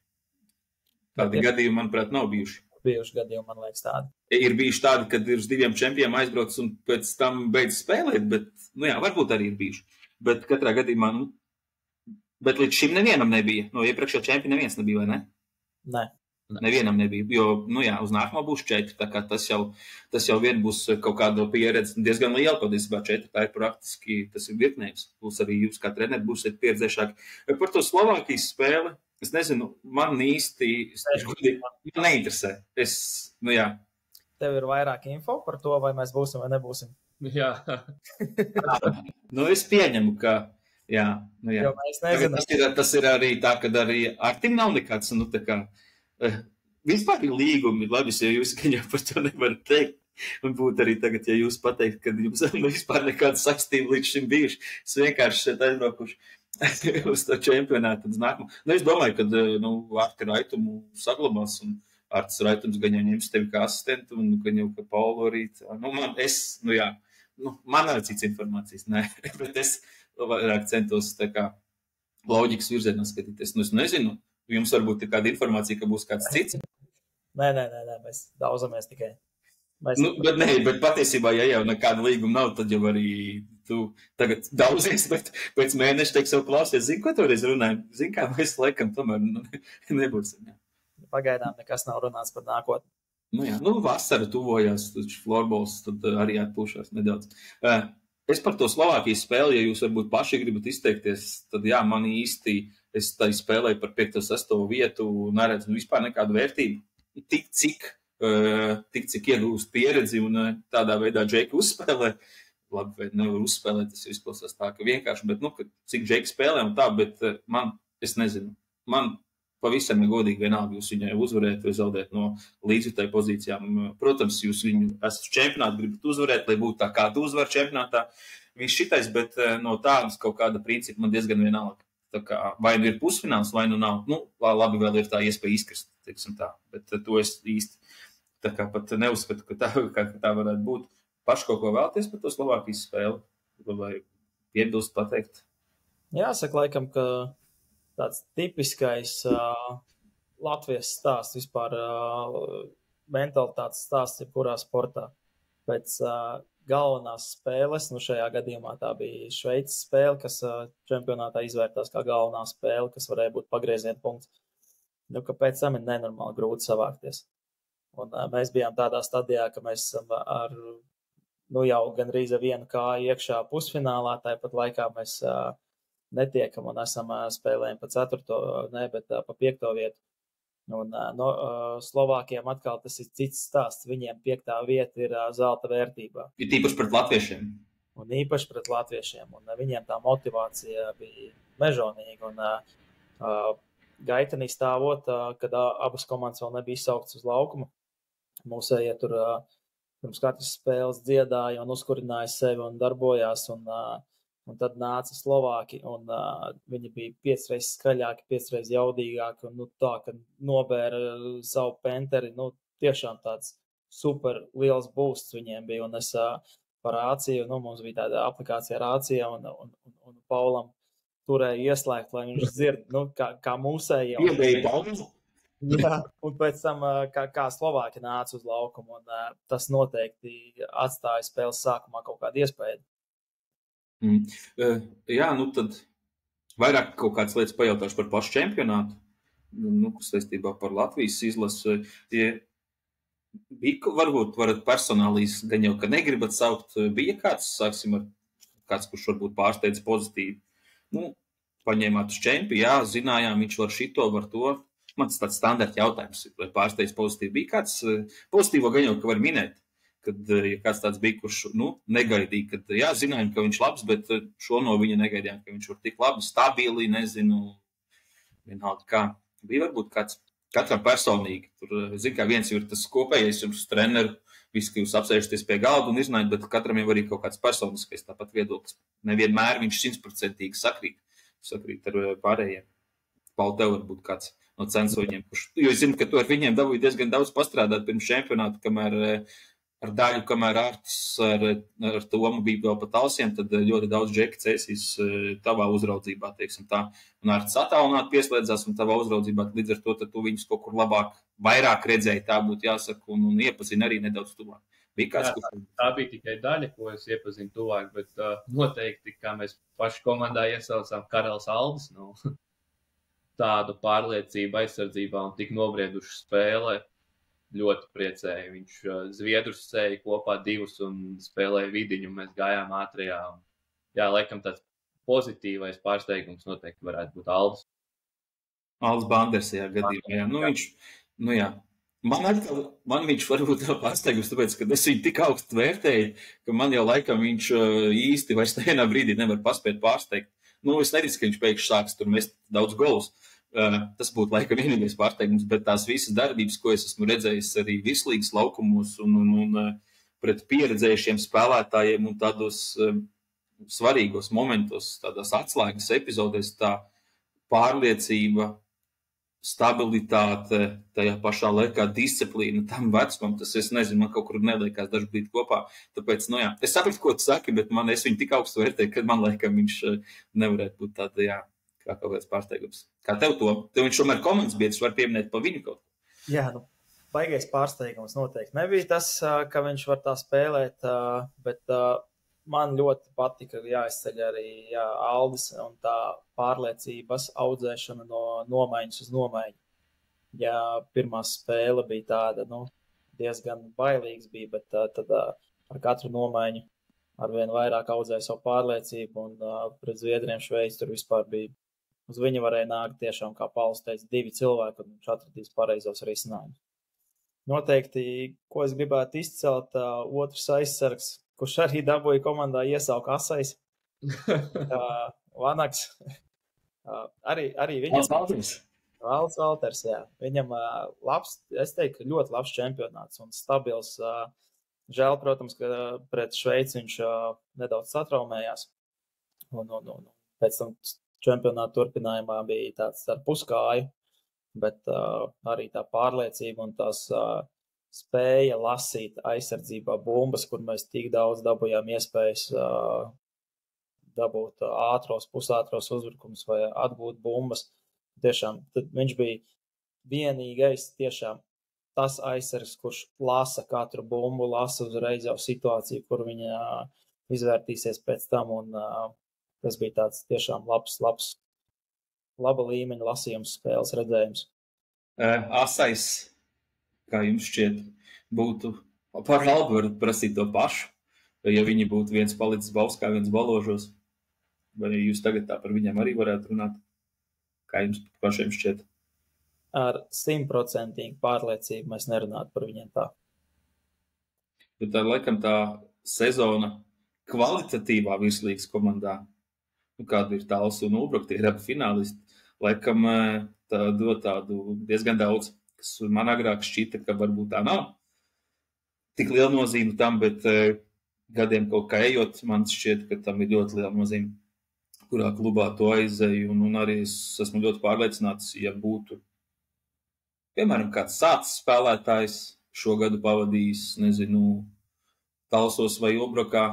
Tādi gadījumi, manuprāt, nav bijuši. Bijuši gadījumi, man liekas, tādi. Ir bijuši tādi, kad ir uz 2 čempiem aizbrauc un pēc tam beidz spēlēt, bet, varbūt arī ir bijuši. Bet katrā gadījumā, bet līdz šim nevienam nebija. No iepriekšējā čempī neviens nebija, vai ne? Nē. Nevienam nebija, jo, uz nākamā būs 4, tā kā tas jau vien būs kaut kāda pieredze diezgan liela, patiesībā 4, tā ir praktiski, tas ir virknējums. Būs arī jūs kā treneri būsiet pieredzējušāki. Par to Slovākijas spēli, es nezinu, man īsti, man neinteresē. Tev ir vairāk info par to, vai mēs būsim vai nebūsim? Jā. Es pieņemu, ka, jā. Jo mēs nezinām. Tas ir arī tā, kad arī Artim nav nekāds, tā kā, vispār ir līgumi, labi, ja jūs gan jau par to nevarat teikt. Un būtu arī tagad, ja jūs pateikt, ka jums vispār nekāda saistība līdz šim bijuši. Es vienkārši šeit aizbraukuši uz to čempionātu uz nākamo. Es domāju, ka Arti Raitumu saglabās un Artis Raitums gan jau ņems tevi kā asistentu un gan jau kā Paulu arī. Man arī cits informācijas, bet es vairāk centos tā kā loģikas virzienā skatīties. Es nezinu, jums varbūt ir kāda informācija, ka būs kāds cits. Nē, mēs daudzamies tikai. Bet patiesībā, ja jau nekāda līguma nav, tad jau arī tu tagad daudzies, bet pēc mēneša teik savu klausies, zini, ko toreiz runājam? Zini, kā mēs laikam tomēr nebūsim. Pagaidām nekas nav runāts par nākotni. Vasara tuvojās, florbols, tad arī atpūšās nedaudz. Es par to Slovākijas spēli, ja jūs varbūt paši gribat izteikties, tad jā, man īsti, es tā spēlēju par 5-6 vietu, neredzu vispār nekādu vērtību. Tik cik iegūst pieredzi un tādā veidā Džeki uzspēlē. Labi, vai nevar uzspēlēt, tas izklausās tā, ka vienkārši, bet, cik Džeki spēlē un tā, bet es nezinu, man pavisam ir godīgi vienalga, jūs viņai uzvarēt vai zaudēt no līdzjūtai pozīcijām. Protams, jūs viņu esat čempionāti, gribat uzvarēt, lai būtu tā kāda uzvara čempionātā. Viņš šitais, bet no tādas kaut kāda principa man diezgan vienalga. Tā kā vai nu ir pusfināls, vai nu nav. Labi, vēl ir tā iespēja izkrist, teiksim tā, bet to es īsti tā kā pat neuzskatu, ka tā varētu būt. Paši kaut ko vēlties par to Slovākijas spēli? Vai piebilst pateikt? Jāsaka, laikam, ka tāds tipiskais Latvijas stāsts vispār mentalitātes stāsts jebkurā sportā. Pēc galvenās spēles, nu šajā gadījumā tā bija Šveices spēle, kas čempionātā izvērtās kā galvenā spēle, kas varēja būt pagrieziena punkts. Nu, ka pēc tam ir nenormāli grūti savākties. Un mēs bijām tādā stadijā, ka mēs esam ar, nu jau gandrīz ar vienu kāju iekšā pusfinālā, tāpat laikā mēs netiekam un esam spēlējami pa 4. ne, bet pa 5. vietu. Un no Slovākiem atkal tas ir cits stāsts. Viņiem 5. vieta ir zelta vērtībā. Ir tīpaši pret latviešiem. Un īpaši pret latviešiem. Un viņiem tā motivācija bija mežonīga. Un gaitenī stāvot, kad abas komandas vēl nebija sauktas uz laukumu, mūsējie tur pirms katras spēles dziedāja un uzkurināja sevi un darbojās. Un tad nāca Slovāki, un viņi bija 5 reizes skaļāki, 5 reizes jaudīgāki, un nu, tā, ka nobēra savu penteri, nu, tiešām tāds super liels boosts viņiem bija, un es par rāciju, nu, mums bija tāda aplikācija rācija, un Paulam turēja ieslēgt, lai viņš dzird, nu, kā mūsējie. Iebēja pauzu. Jā, un pēc tam, kā Slovāki nāca uz laukumu, un tas noteikti atstāja spēles sākumā kaut kādu iespēju. Jā, nu tad vairāk kaut kādas lietas pajautāšu par pašu čempionātu, nu, saistībā par Latvijas izlasu. Bija, varbūt varat personālīs, gan jau, ka negribat saukt, bija kāds, sāksim ar kāds, kurš varbūt pārsteidz pozitīvi. Nu, paņēmāt uz čempi, jā, zinājām, viņš var šito, var to. Man tas tāds standarta jautājums, vai pārsteidz pozitīvi. Bija kāds pozitīvo gan jau, ka var minēt. Kad ja kāds tāds bija, kurš negaidīja, kad jā, zinājām, ka viņš labs, bet šo no viņa negaidījām, ka viņš var tik labi, stabili, nezinu, vienalga kā. Bija varbūt kāds, katram personīgi. Tur, zin, kā viens ir tas kopējais jums treneru, visi, ka jūs apsēžaties pie galda un izrunājat, bet katram jau arī kaut kāds personiskais tāpat viedoklis. Nevienmēr viņš 100% sakrīt ar pārējiem. Paul, tev varbūt kāds no censoņiem, jo es zinu, ka tu ar viņiem dabūji diezgan daudz pastrādāt pirms čempionātu, kamēr ar daļu, kamēr Artis ar Tomu bija vēl pa talsiem, tad ļoti daudz džeki cēsīs tavā uzraudzībā, teiksim tā. Un Artis attālināt pieslēdzās un tavā uzraudzībā, līdz ar to, tad tu viņus kaut kur labāk, vairāk redzēji, tā būtu jāsaka, un iepazini arī nedaudz tuvāk. Bija kāds, tā bija tikai daļa, ko es iepazinu tuvāk, bet noteikti, kā mēs paši komandā iesaucām Karels Aldis, nu, tādu pārliecību aizsardzībā un tik nobriedušu spēlē. Ļoti priecēja. Viņš zviedrus sēja kopā 2 un spēlēja vidiņu, un mēs gājām ātrajā. Jā, laikam tāds pozitīvais pārsteigums noteikti varētu būt Aldis. Aldis Banders, jā, gadījumā. Jā. Nu, viņš, nu jā. Man viņš varbūt pārsteigums, tāpēc, ka es viņu tik augstu vērtēju, ka man jau laikam viņš īsti vairs nevienā brīdī nevar paspēt pārsteigt. Nu, es neticu, ka viņš pēkšņi sāks tur mest daudz golus. Tas būtu laikam vienīgais pārsteigums, bet tās visas darbības, ko es esmu redzējis arī virslīgas laukumos un pret pieredzējušiem spēlētājiem un tādos svarīgos momentos, tādās atslēgas epizodēs, tā pārliecība, stabilitāte, tajā pašā laikā disciplīna tam vecumam, tas es nezinu, man kaut kur neliekās dažu brīdi kopā. Tāpēc, nu jā, es sapratu, ko tu saki, bet es viņu tik augstu vērtēju, ka man laikam viņš nevarētu būt tāda, jā, kā kaut kāds pārsteigums. Kā tev to? Tev viņš tomēr komandas biedrs var pieminēt pa viņu kaut ko? Jā, nu, baigais pārsteigums noteikti nebija tas, ka viņš var tā spēlēt, bet man ļoti patika jāizceļ arī Aldis un tā pārliecības audzēšana no nomaiņas uz nomaiņu. Ja pirmā spēle bija tāda, nu, diezgan bailīgs bija, bet tad ar katru nomaiņu arvien vairāk audzēja savu pārliecību un pret Zviedriem Šveici tur vispār bija. Uz viņu varēja nākt tiešām, kā Pauls teica, 2 cilvēki, un viņš atradīs pareizos risinājumus. Noteikti, ko es gribētu izcelt, otrs aizsargs, kurš arī dabūja komandā iesauku Asais, Vanaks. Arī viņam... Valds Valters, jā. Viņam labs, es teiktu, ļoti labs čempionāts un stabils. Žēl, protams, ka pret Šveici viņš nedaudz satraumējās. Un pēc tam čempionāta turpinājumā bija tāds ar puskāju, bet arī tā pārliecība un tās spēja lasīt aizsardzībā bumbas, kur mēs tik daudz dabūjām iespējas dabūt ātros, pusātros uzbrukumus vai atgūt bumbas. Tiešām, tad viņš bija vienīgais tiešām tas aizsargs, kurš lasa katru bumbu, lasa uzreiz jau situāciju, kur viņa izvērtīsies pēc tam, un tas bija tāds tiešām laba līmeņa lasījums, spēles redzējums. Asais, kā jums šķiet, būtu par Albu varat prasīt to pašu, ja viņi būtu viens palicis Bauskā, viens Baložos, vai jūs tagad tā par viņiem arī varētu runāt? Kā jums pašiem šķiet? Ar 100% pārliecību mēs nerunātu par viņiem tā. Bet tā, laikam, tā sezona kvalitatīvā virslīgas komandā, kāda ir Tāls un Ulbruk, tie ir abi finālisti, laikam tā dod tādu diezgan daudz, kas man agrāk šķita, ka varbūt tā nav tik liela nozīme tam, bet gadiem kaut kā ejot, man šķiet, ka tam ir ļoti liela nozīme, kurā klubā to aizēju, un arī es esmu ļoti pārliecināts, ja būtu, piemēram, kāds sācis spēlētājs šo gadu pavadījis, nezinu, Talsos vai Ulbrukā,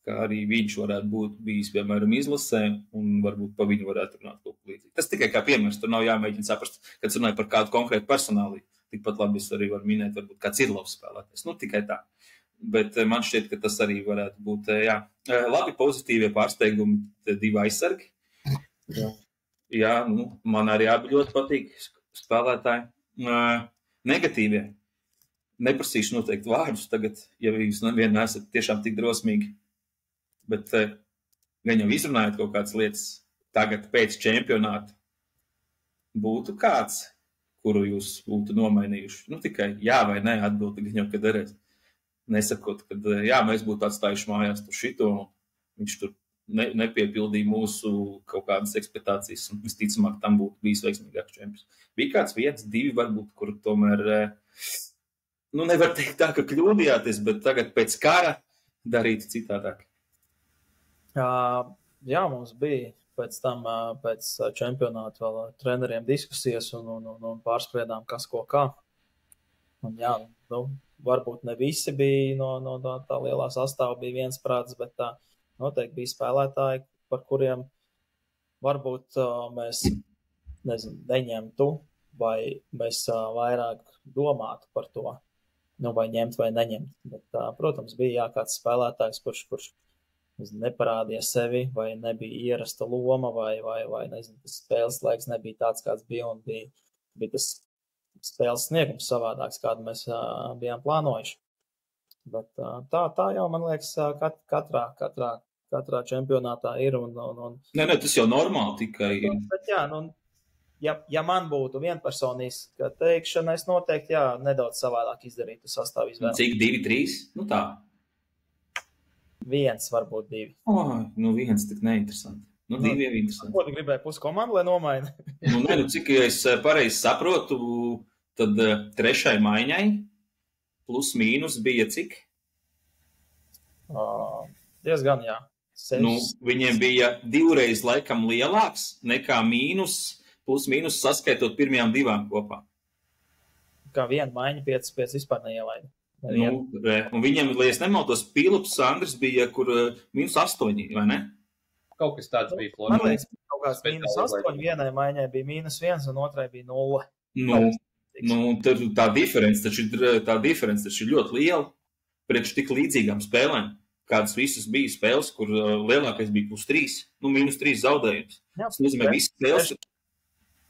ka arī viņš varētu būt bijis, piemēram, izlasē, un varbūt pa viņu varētu runāt kaut ko līdzīgi. Tas tikai kā piemērs, tur nav jāmēģina saprast, kad es runāju par kādu konkrētu personāliju. Tikpat labi es arī varu minēt, varbūt kāds ir labs spēlētājs. Nu, tikai tā. Bet man šķiet, ka tas arī varētu būt, jā. Labi pozitīvie pārsteigumi, divi aizsargi. Jā, nu, man arī abi ļoti patīk spēlētāji. Negatīvie. Neprasīšu noteikti vārdus tagad, ja jūs nevienmēr esat tiešām tik drosmīgi. Bet gan jau izrunājot kaut kādas lietas tagad pēc čempionāta, būtu kāds, kuru jūs būtu nomainījuši. Nu, tikai jā vai nē atbildi, gan jau, kad derēs. Nesakot, kad jā, mēs būtu atstājuši mājās tur šito, viņš tur nepiepildīja mūsu kaut kādas ekspektācijas, un visticamāk tam būtu bijis veiksmīgāks čempions. Bija kāds viens, divi varbūt, kur tomēr, nu, nevar teikt tā, ka kļūdījāties, bet tagad pēc kara darīt citādāk. Jā, mums bija pēc tam, pēc čempionāta vēl treneriem diskusijas un pārspriedām, kas ko kā. Un jā, nu, varbūt ne visi bija no tā lielā sastāva bija viensprāts, bet noteikti bija spēlētāji, par kuriem varbūt mēs, neņemtu, vai mēs vairāk domātu par to, nu, vai ņemt vai neņemt. Bet, protams, bija kāds spēlētājs, kurš neparādīja sevi, vai nebija ierasta loma, vai tas spēles laiks nebija tāds, kāds bija, un bija tas spēles sniegums savādāks, kādu mēs bijām plānojuši. Bet tā jau, man liekas, katrā čempionātā ir. Nē, tas jau normāli tikai ir. Bet jā, ja man būtu vienpersoniska teikšana, es noteikti, jā, nedaudz savādāk izdarītu sastāvu izvēli. Cik 2, 3? Nu tā. 1, varbūt 2. Nu 1 tik neinteresanti. Nu 2 jau interesanti. Ko tu gribēji puskomandu, lai nomaina? Cik es pareizi saprotu, tad trešai maiņai plus mīnus bija cik? Diezgan, jā. 6. Nu, viņiem bija 2 reizes laikam lielāks nekā mīnus, plus mīnus saskaitot pirmajām 2 kopā. Kā 1 maiņa 5 vispār neielaida. Nu, un viņiem, lai es nemaltos, Pīlups Andris bija, kur -8, vai ne? Kaut kas tāds bija Florida. Man liekas, kaut kāds -8, vienai maiņai bija -1 un otrai bija 0. Nu, tā diference taču ir ļoti liela priekš tik līdzīgām spēlēm. Kādas visas bija spēles, kur lielākais bija +3, nu -3 zaudējums. Tas nozīmē, visas spēles.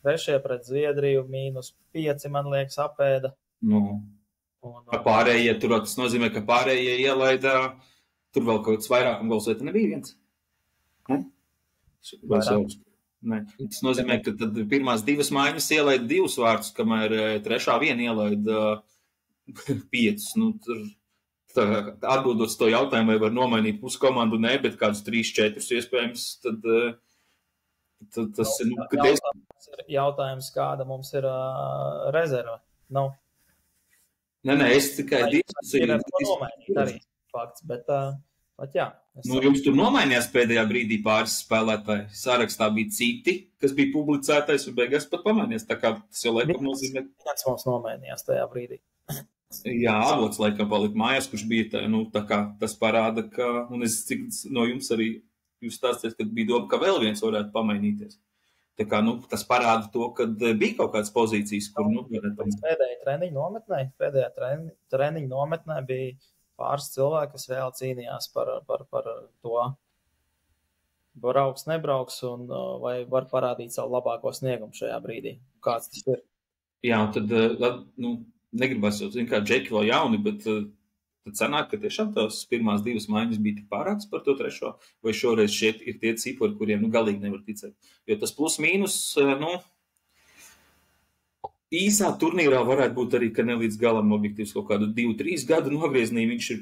Trešie pret Zviedriju -5, man liekas, apēda. Nu. Pārējie, tas nozīmē, ka pārējie ielaida, tur vēl kaut kāds vairākam gols, vai te nebija viens? Ne? Ne. Tas nozīmē, ka tad pirmās 2 maiņas ielaida 2 vārtus, kamēr trešā 1 ielaida 5. Nu, atbildot to jautājumu, vai var nomainīt puskomandu, ne, bet kādus 3-4 iespējams, tad tas ir... Jautājums, kāda mums ir rezerve? Nav. Nē, es tikai ir ar to nomainīt arī fakts, bet jā. Jums tur nomainījās pēdējā brīdī pāris spēlētāji. Sarakstā bija citi, kas bija publicētais, un beigās pat pamainījās. Tā kā tas jau laikam nozīmē. Viens mums nomainījās tajā brīdī. Jā, Avots laikam palika mājās, kurš bija tā kā tas parāda, ka, un es cik no jums arī jūs stāstījāt, ka bija doma, ka vēl viens varētu pamainīties. Tā kā, tas parāda to, ka bija kaut kādas pozīcijas, kur, Pēdējā treniņu nometnē bija pāris cilvēki, kas reāli cīnījās par to. Brauks, nebrauks, un vai var parādīt savu labāko sniegumu šajā brīdī. Kāds tas ir? Jā, un tad, negribas jau, kā džeki vēl jauni, bet tad sanāk, ka tiešām tās pirmās 2 maiņas bija tik pārāks par to 3. Vai šoreiz šeit ir tie cipari, kuriem, galīgi nevar ticēt. Jo tas plus mīnus, īsā turnīrā varētu būt arī, ka ne līdz galam objektīvs kaut kādu 2-3 gadu nogrieznī viņš ir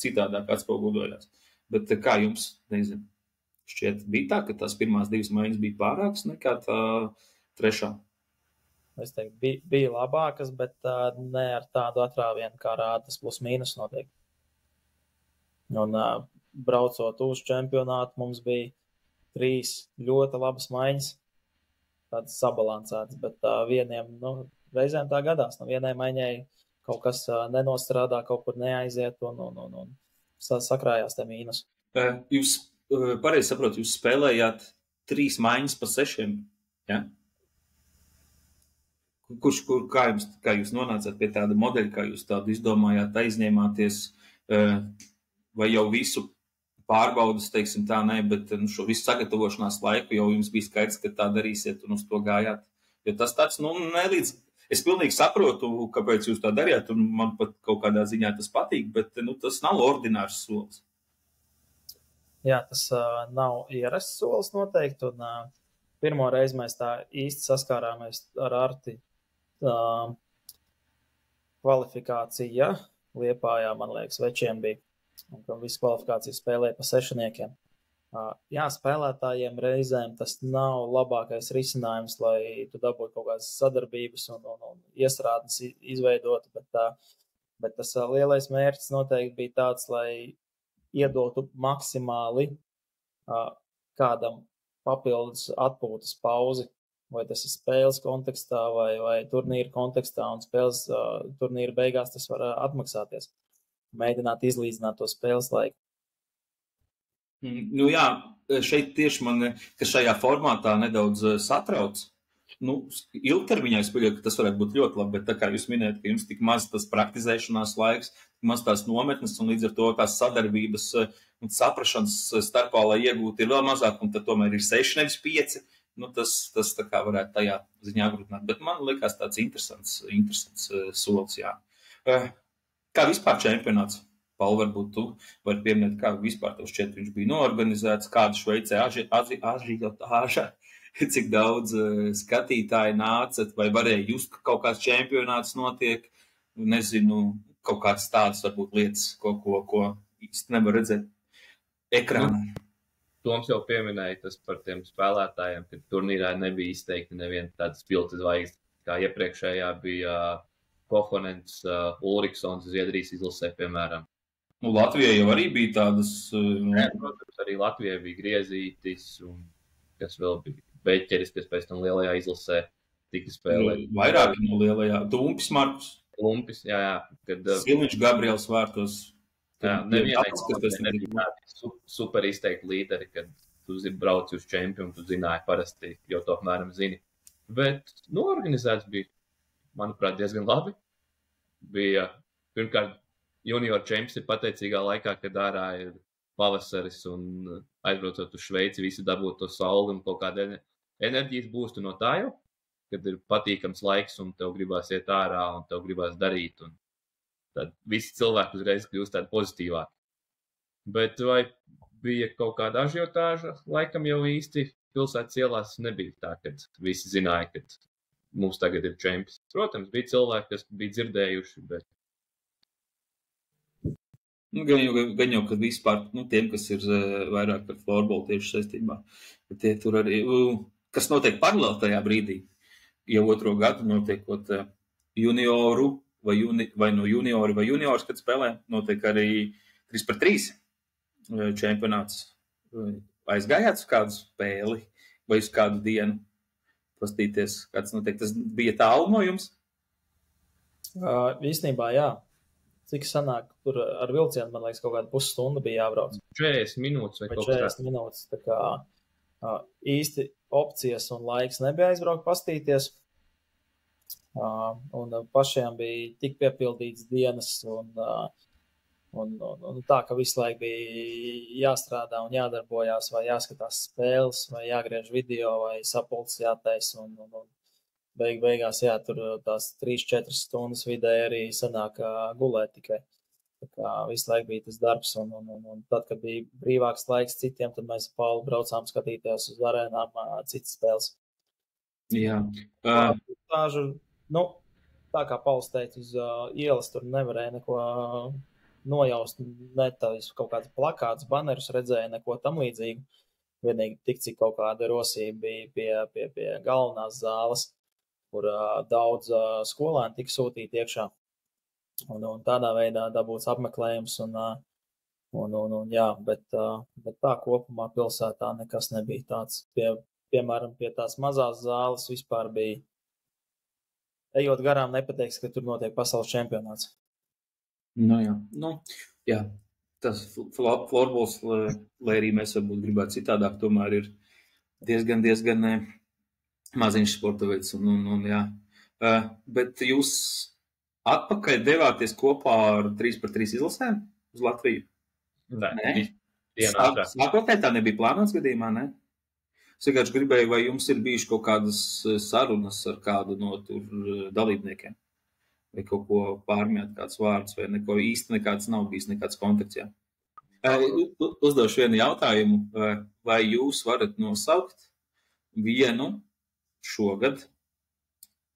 citādāk atspoguļojās. Bet kā jums, nezinu, šķiet bija tā, ka tās pirmās 2 maiņas bija pārākas nekā tā 3. Es teiktu, bija labākas, bet ne ar tādu atrāvienu, kā rāda tas plus mīnus noteikti. Un braucot uz čempionātu, mums bija 3 ļoti labas maiņas, tādas sabalansētas, bet vieniem, reizēm tā gadās, vienai maiņai kaut kas nenostrādā, kaut kur neaiziet un sakrājās te mīnus. Jūs pareizi saprotat, jūs spēlējāt 3 maiņas pa 6, ja? Kā jūs nonācāt pie tāda modeļa, kā jūs tādu izdomājāt, aizņēmāties, vai jau visu pārbaudas, teiksim tā, nē, bet šo visu sagatavošanās laiku jau jums bija skaidrs, ka tā darīsiet un uz to gājāt. Jo tas tāds, nelīdz, es pilnīgi saprotu, kāpēc jūs tā darījāt, un man pat kaut kādā ziņā tas patīk, bet tas nav ordinārs solis. Jā, tas nav ierasts solis noteikti, un pirmo reizi mēs tā īsti saskārāmies ar Arti kvalifikācija Liepājā, man liekas, večiem bija, un ka visu kvalifikāciju spēlēja pa 6. Jā, spēlētājiem reizēm tas nav labākais risinājums, lai tu dabūtu kaut kādas sadarbības un iestrādnes izveidotu, bet tas lielais mērķis noteikti bija tāds, lai iedotu maksimāli kādam papildus atpūtas pauzi, vai tas ir spēles kontekstā vai turnīra kontekstā, un spēles turnīra beigās tas var atmaksāties. Mēģināt izlīdzināt to spēles laiku. Jā, šeit tieši man, ka šajā formātā nedaudz satrauc. Ilgtermiņā es pieļauju, ka tas varētu būt ļoti labi, bet tā kā jūs minējat, ka jums tik maz tas praktizēšanās laiks, maz tās nometnes, un līdz ar to tās sadarbības un saprašanas starpā, lai iegūtu, ir vēl mazāk, un tad tomēr ir 6, nevis 5. Tas tā kā varētu tajā ziņā grūtināt, bet man likās tāds interesants solis, jā. Kā vispār čempionāts? Paul, varbūt tu vari pieminēt, kā vispār tev šķiet viņš bija noorganizēts, kāda Šveicē ažiotāža, cik daudz skatītāji nācat, vai varēja just, ka kaut kāds čempionāts notiek, nezinu, kaut kāds tāds varbūt lietas, ko īsti nevar redzēt ekrānā. Toms jau pieminēja tas par tiem spēlētājiem, ka turnīrā nebija izteikti neviena tāda spilta zvaigzne, kā iepriekšējā bija Kofonents, Ulriksons, Zviedrijas izlasē, piemēram. Latvijai jau arī bija tādas... Protams, arī Latvijai bija Griezītis, un kas vēl bija Beķeris, kas pēc tam lielajā izlasē tika spēlēt. Vairāki no lielajā. Tumpis Markus. Tumpis, jā. Silniņš Gabriels Vārtos. Jā, nevienais, kas nebija super izteikti līderi, kad tu brauci uz čempionu, tu zināji parasti, jau to apmēram zini. Bet organizēts bija, manuprāt, diezgan labi. Bija, pirmkārt, junior čemps ir pateicīgā laikā, kad ārā ir pavasaris un aizbraucot uz Šveici, visi dabūt to sauli un kaut kāda enerģijas būstu no tā jau, kad ir patīkams laiks un tev gribās iet ārā un tev gribās darīt. Un tad visi cilvēki uzreiz kļūst tādi pozitīvāki. Bet vai bija kaut kāda ažiotāža? Laikam jau īsti pilsētas ielās nebija tā, kad visi zināja, ka mums tagad ir čempions. Protams, bija cilvēki, kas bija dzirdējuši, bet... Gan jau, kad vispār, tiem, kas ir vairāk par florbolu tieši saistībā, bet tie tur arī, kas notiek paralēli tajā brīdī, jau 2. gadu notiekot junioru, vai no juniori vai juniors, kad spēlē, notiek arī 3-3 čempionāts. Aizgājāt uz kādu spēli vai uz kādu dienu? Pastīties, kāds notiek. Tas bija tālu no jums? Īstenībā, jā. Cik sanāk, tur ar vilcienu, man liekas, kaut kāda pusstunda bija jābrauc. 40 minūtes vai kaut 40 minūtes. Tā kā īsti opcijas un laiks nebija aizbraukt pastīties. Un pašiem bija tik piepildīts dienas un tā, ka visu laiku bija jāstrādā un jādarbojās, vai jāskatās spēles, vai jāgriež video, vai sapulces jātais. Un beigās, jā, tur tās 3-4 stundas vidēji arī sanāk gulēt tikai. Tā kā visu laiku bija tas darbs, un tad, kad bija brīvāks laiks citiem, tad mēs ar Paulu braucām skatīties uz arēnām citas spēles. Jā. Tā kā Pauls teica, uz ielas tur nevarēja neko nojaust, ne tādus kaut kādus plakātus, banerus redzēja, neko tam līdzīgu. Vienīgi tik, cik kaut kāda rosība bija pie galvenās zāles, kur daudz skolēni tika sūtīti iekšā. Un tādā veidā dabūts apmeklējums, jā, bet tā kopumā pilsētā nekas nebija tāds. Piemēram, pie tās mazās zāles vispār bija, ejot garām, nepateiks, ka tur notiek pasaules čempionāts. Jā, tas florbols, lai arī mēs varbūt gribētu citādāk, tomēr ir diezgan maziņš sporta veids. Jā. Bet jūs atpakaļ devāties kopā ar 3x3 izlasēm uz Latviju? Nē. Sākotnēji tā nebija plānots gadījumā, ne? Es vienkārši gribēju, vai jums ir bijuši kaut kādas sarunas ar kādu no tur dalībniekiem? Vai kaut ko pārmjāt, kāds vārds, vai neko īsti nekāds nav bijis, nekāds kontakts, jā. Uzdošu vienu jautājumu. Vai jūs varat nosaukt vienu šogad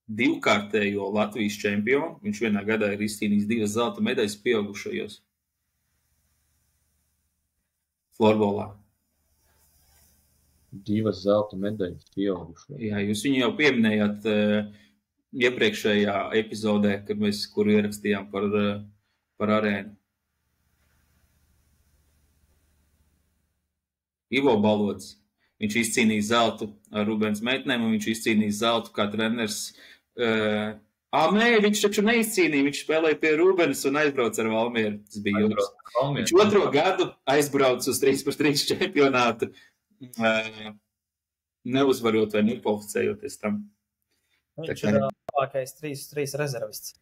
divkārtējo Latvijas čempionu? Viņš vienā gadā ir izcīnījis 2 zelta medaļas pieaugušajos florbolā. 2 zelta medaļas pieaugušo. Jā, jūs viņu jau pieminējāt iepriekšējā epizodē, kad mēs kuru ierakstījām par arēnu. Ivo Balods. Viņš izcīnīja zeltu ar Rubens meitnēm, un viņš izcīnīja zeltu kā treneris. Nē, viņš taču neizcīnīja. Viņš spēlēja pie Rubens un aizbrauca ar Valmieru. Tas bija joks. Viņš 2. gadu aizbrauca uz 3x3 čempionātu. Neuzvarot vai nekvalificējoties tam. Viņš ir labākais 3x3 rezervists.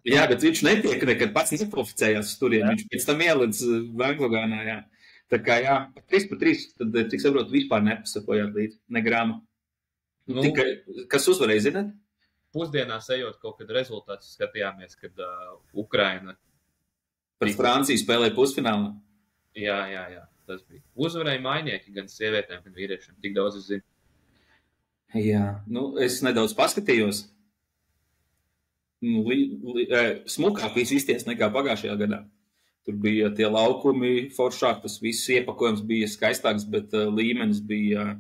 Jā, bet viņš netiek nekad pats nekvalificējās uz turieni. Viņš pēc tam ielidz Vanglogānā, jā. Tā kā, jā, 3x3, tad, cik saprotu, vispār nepasakojāt līdzi, ne grāma. Tikai, kas uzvarēja, zināt? Pusdienās ejot kaut kad rezultātus skatījāmies, kad Ukraina Pret Franciju spēlēja pusfinālā. Jā. Tas bija. Uzvarēja mainieki gan sievietēm, gan vīriešiem. Tik daudz es zinu. Jā, es nedaudz paskatījos. Smukāk viss izties nekā pagājušajā gadā. Tur bija tie laukumi foršāk, tas viss iepakojums bija skaistāks, bet līmenis bija,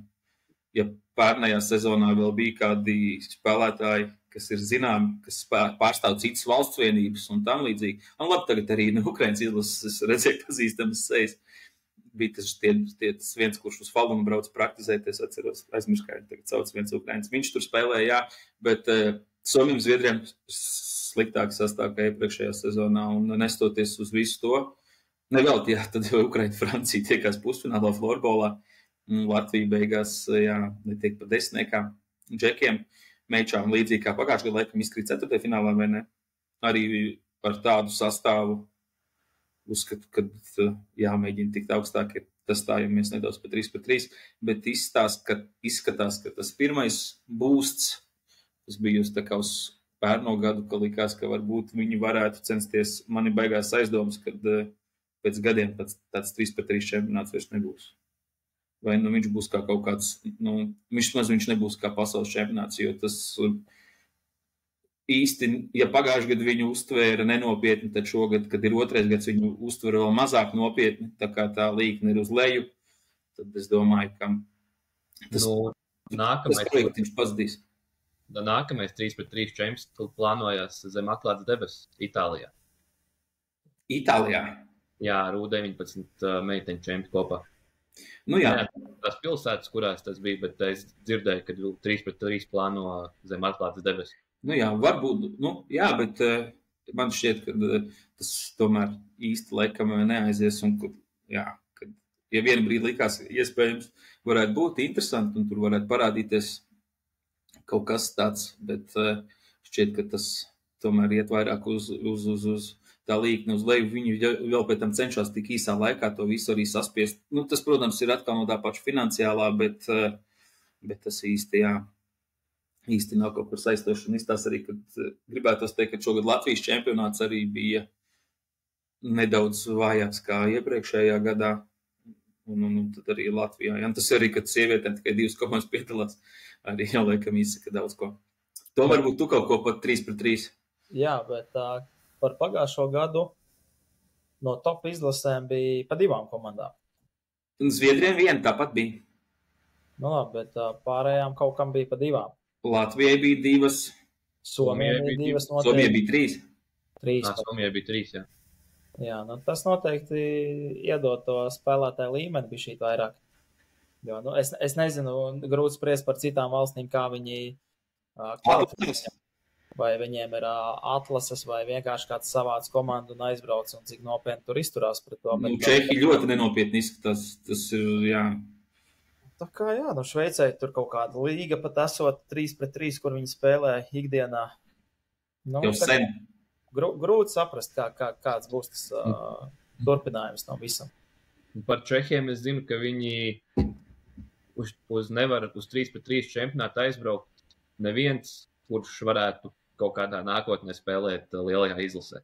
ja pērnējā sezonā vēl bija kādi spēlētāji, kas ir zināmi, kas pārstāv citas valsts vienības un tam līdzīgi. Un labi, tagad arī Ukrainas izlases redzēja pazīstamas sejas. Bija tas viens, kurš uz Falunu brauc praktizēties, atceros, aizmirskāju, tagad sauc viens Ukrainas. Viņš tur spēlēja, jā, bet Somiem Zviedriem sliktāk sastāv kā iepriekšējā sezonā, un nestoties uz visu to, nevēlt, jā, tad Ukraina Francija tiekās pusfinālā florbolā, Latvija beigās, jā, netiek pa desmitniekām, džekiem, mečām, līdzīgi kā pagājušajā gadā laikam izkrīt 4. finālā, vai ne? Arī par tādu sastāvu uzskatu, ka jāmēģina tikt augstāk ir testējamies nedaudz pa 3x3, bet izskatās, ka tas pirmais boosts, tas bija tā kā uz pērno gadu, ka likās, ka varbūt viņi varētu censties, mani baigās aizdomas, kad pēc gadiem tāds 3x3 čempionāts vairs nebūs. Vai viņš būs kā kaut kāds, viņš nebūs kā pasaules čempionāts, jo tas īsti, ja pagājušajā gadā viņu uztvēra nenopietni, tad šogad, kad ir 2. gads, viņu uztvēra vēl mazāk nopietni, tā kā tā līkne ir uz leju, tad es domāju, ka tas projektiņš pazudīs. Nākamais 3x3 čemps plānojās zem atklātas debesis Itālijā. Itālijā? Jā, ar U19 meiteņu čempi kopā. Jā. Tās pilsētas, kurās tas bija, bet es dzirdēju, ka 3x3 plāno zem atklātas debesis. Jā, varbūt, jā, bet man šķiet, ka tas tomēr īsti laikam neaizies, un kad ja vienu brīdi likās, iespējams, varētu būt interesanti, un tur varētu parādīties kaut kas tāds, bet šķiet, ka tas tomēr iet vairāk uz tā līkni uz leju. Viņi vēl pēc tam cenšas tik īsā laikā to visu arī saspiest. Nu, tas, protams, ir atkal no tā paša finansiālā, bet tas īsti nav kaut kur saistoši. Un izstās arī, kad gribētos teikt, ka šogad Latvijas čempionāts arī bija nedaudz vājāks kā iepriekšējā gadā. Un tad arī Latvijā. Ja? Tas arī, kad sievietēm tikai 2 komandas piedalās, arī jau laikam izsaka daudz ko. To varbūt tu kaut ko pat 3-3. Jā, bet par pagājušo gadu no top izlasēm bija pa 2 komandām. Un Zviedriem viena tāpat bija. Nu labi, bet pārējām kaut kam bija pa 2. Latvijai bija 2. Somijai bija 2 noteikti. Somijai bija 3. 3. Somijai bija 3, jā. Jā, nu tas noteikti iedod to spēlētāju līmeni bija šī vairāk. Jo, nu, es nezinu, grūti spriest par citām valstīm, kā viņi kvalificēs. Vai viņiem ir atlases, vai vienkārši kāds savāds komandu un aizbrauc, un cik nopietni tur izturās pret to. Nu, Čehi ļoti nenopietni izskatās, tas ir, jā. Tā kā jā, nu Šveicē tur kaut kāda līga pat esot 3-3, kur viņi spēlē ikdienā. Nu, Jau sen. Grūti saprast, kāds būs tas turpinājums no visam. Par Čehiem es zinu, ka viņi nevar uz 3-3 čempionātu aizbraukt neviens, kurš varētu kaut kādā nākotnē spēlēt lielajā izlasē.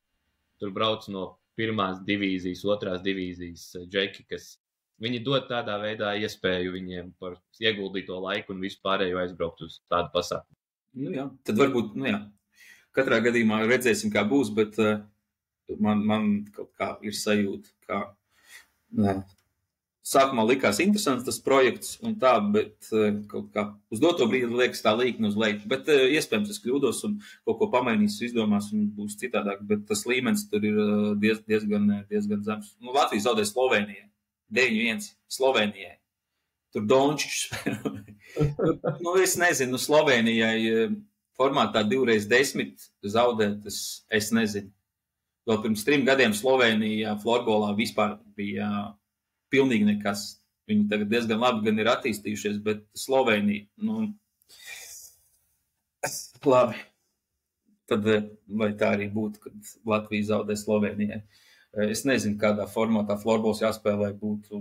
Tur brauc no 1. divīzijas, 2. divīzijas džeki, kas viņi dod tādā veidā iespēju viņiem par ieguldīto laiku un visu pārējo aizbraukt uz tādu pasākumu. Nu jā, tad varbūt, nu jā, katrā gadījumā redzēsim, kā būs, bet man kaut kā ir sajūta, kā sākumā likās interesants tas projekts un tā, bet kaut kā uz doto brīdi liekas tā līkni uz leju. Bet iespējams es kļūdos un kaut ko pamainīs, izdomās un būs citādāk, bet tas līmenis tur ir diezgan zems. Nu, Latvija zaudēja Slovenijai. 9-1 Slovenijai. Tur Dončičs. Nu, es nezinu, Slovenijai formātā 2x10 zaudēt, es nezinu. Vēl pirms 3 gadiem Slovenijā florbolā vispār bija pilnīgi nekas. Viņi tagad diezgan labi gan ir attīstījušies, bet Slovenija, nu, labi. Tad vai tā arī būtu, kad Latvija zaudē Slovenijai. Es nezinu, kādā formātā florbols jāspēlē būtu,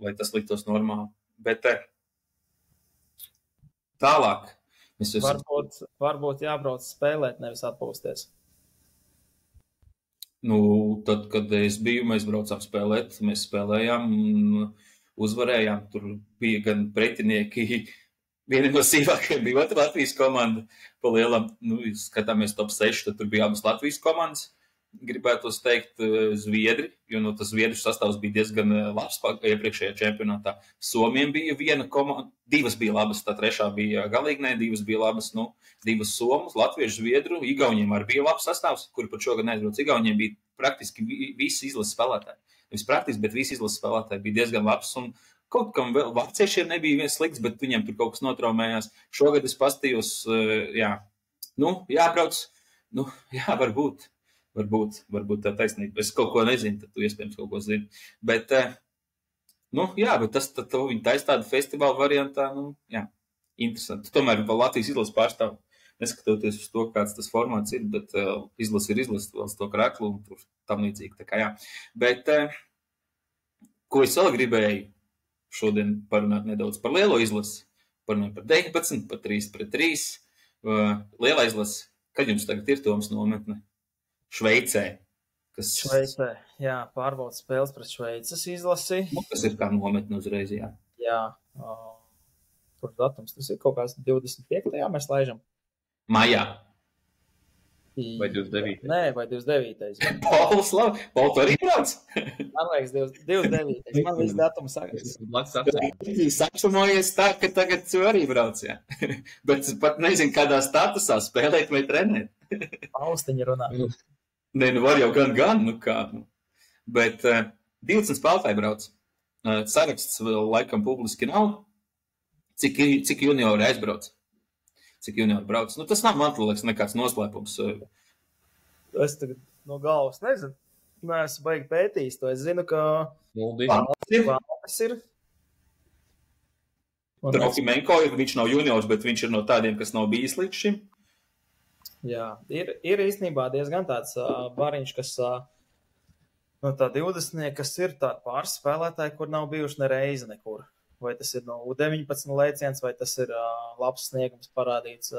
lai tas liktos normāli. Bet tālāk. Varbūt jābrauc spēlēt, nevis atpūsties. Nu, tad, kad es biju, mēs braucām spēlēt, mēs spēlējām un uzvarējām. Tur bija gan pretinieki, viena no sīvākajiem bija otra Latvijas komanda. Pa lielam, nu, skatāmies top 6, tad tur bija abas Latvijas komandas. Gribētos teikt Zviedri, jo no tas Zviedru sastāvs bija diezgan labs iepriekšējā čempionātā. Somiem bija viena komanda, 2 bija labas, tā 3. bija galīgi, 2 bija labas, 2 Somus, Latviešu, Zviedru, Igauniem arī bija labs sastāvs, kuri pat šogad neaizbrauc. Igauniem bija praktiski visi izlases spēlētāji. Nevis praktiski, bet visi izlases spēlētāji bija diezgan labs, un kaut kam vēl vāciešiem nebija viens slikts, bet viņiem tur kaut kas notraumējās. Šogad es pastījos, jā, nu, jābrauc, nu, jā, Varbūt tā taisnība. Es kaut ko nezinu, tad tu iespējams kaut ko zini. Bet, nu, jā, bet tas viņi taisa tādu festivālu variantā, nu, jā, interesanti. Tomēr vēl Latvijas izlases pārstāv, neskatoties uz to, kāds tas formāts ir, bet izlase ir izlase, vēl to kraklu un tur tam līdzīgi, tā kā jā. Bet, ko es vēl gribēju šodien parunāt nedaudz par lielo izlasi, parunāt par 19, par 3-3. Lielā izlase, kad jums tagad ir Toms nometne? Šveicē. Šveicē, jā, pārbaudas spēles pret Šveices izlasi. Nu, kas ir kā nometne uzreiz, jā. Jā, kur datums, tas ir kaut kāds 25. mēs laižam. Maijā. Vai 29. Nē, vai 29. Pauls, labi. Paul, tu arī brauc? Man liekas 29. Man viss datums sakas. Saksumojies tā, ka tagad tu arī brauc, jā. Bet pat nezinu, kādā statusā spēlēt vai trenēt. Austiņa runā. Nē, nu var jau gan, nu kā. Bet 20 spēlētāji brauc. Saraksts vēl laikam publiski nav. Cik juniori aizbrauc? Cik juniori brauc? Nu, tas nav, man liekas, nekāds noslēpums. Es tagad no galvas nezinu. neesmu baigi pētījis to. Es zinu, ka Valdes ir. Trofimenko ir, viņš nav juniors, bet viņš ir no tādiem, kas nav bijis līdz šim. Jā, ir īstenībā diezgan tāds variņš, kas no tā 20, kas ir tādi pāris spēlētāji, kur nav bijuši nereizi nekur. Vai tas ir no U19 lēciens, vai tas ir labs sniegums parādīts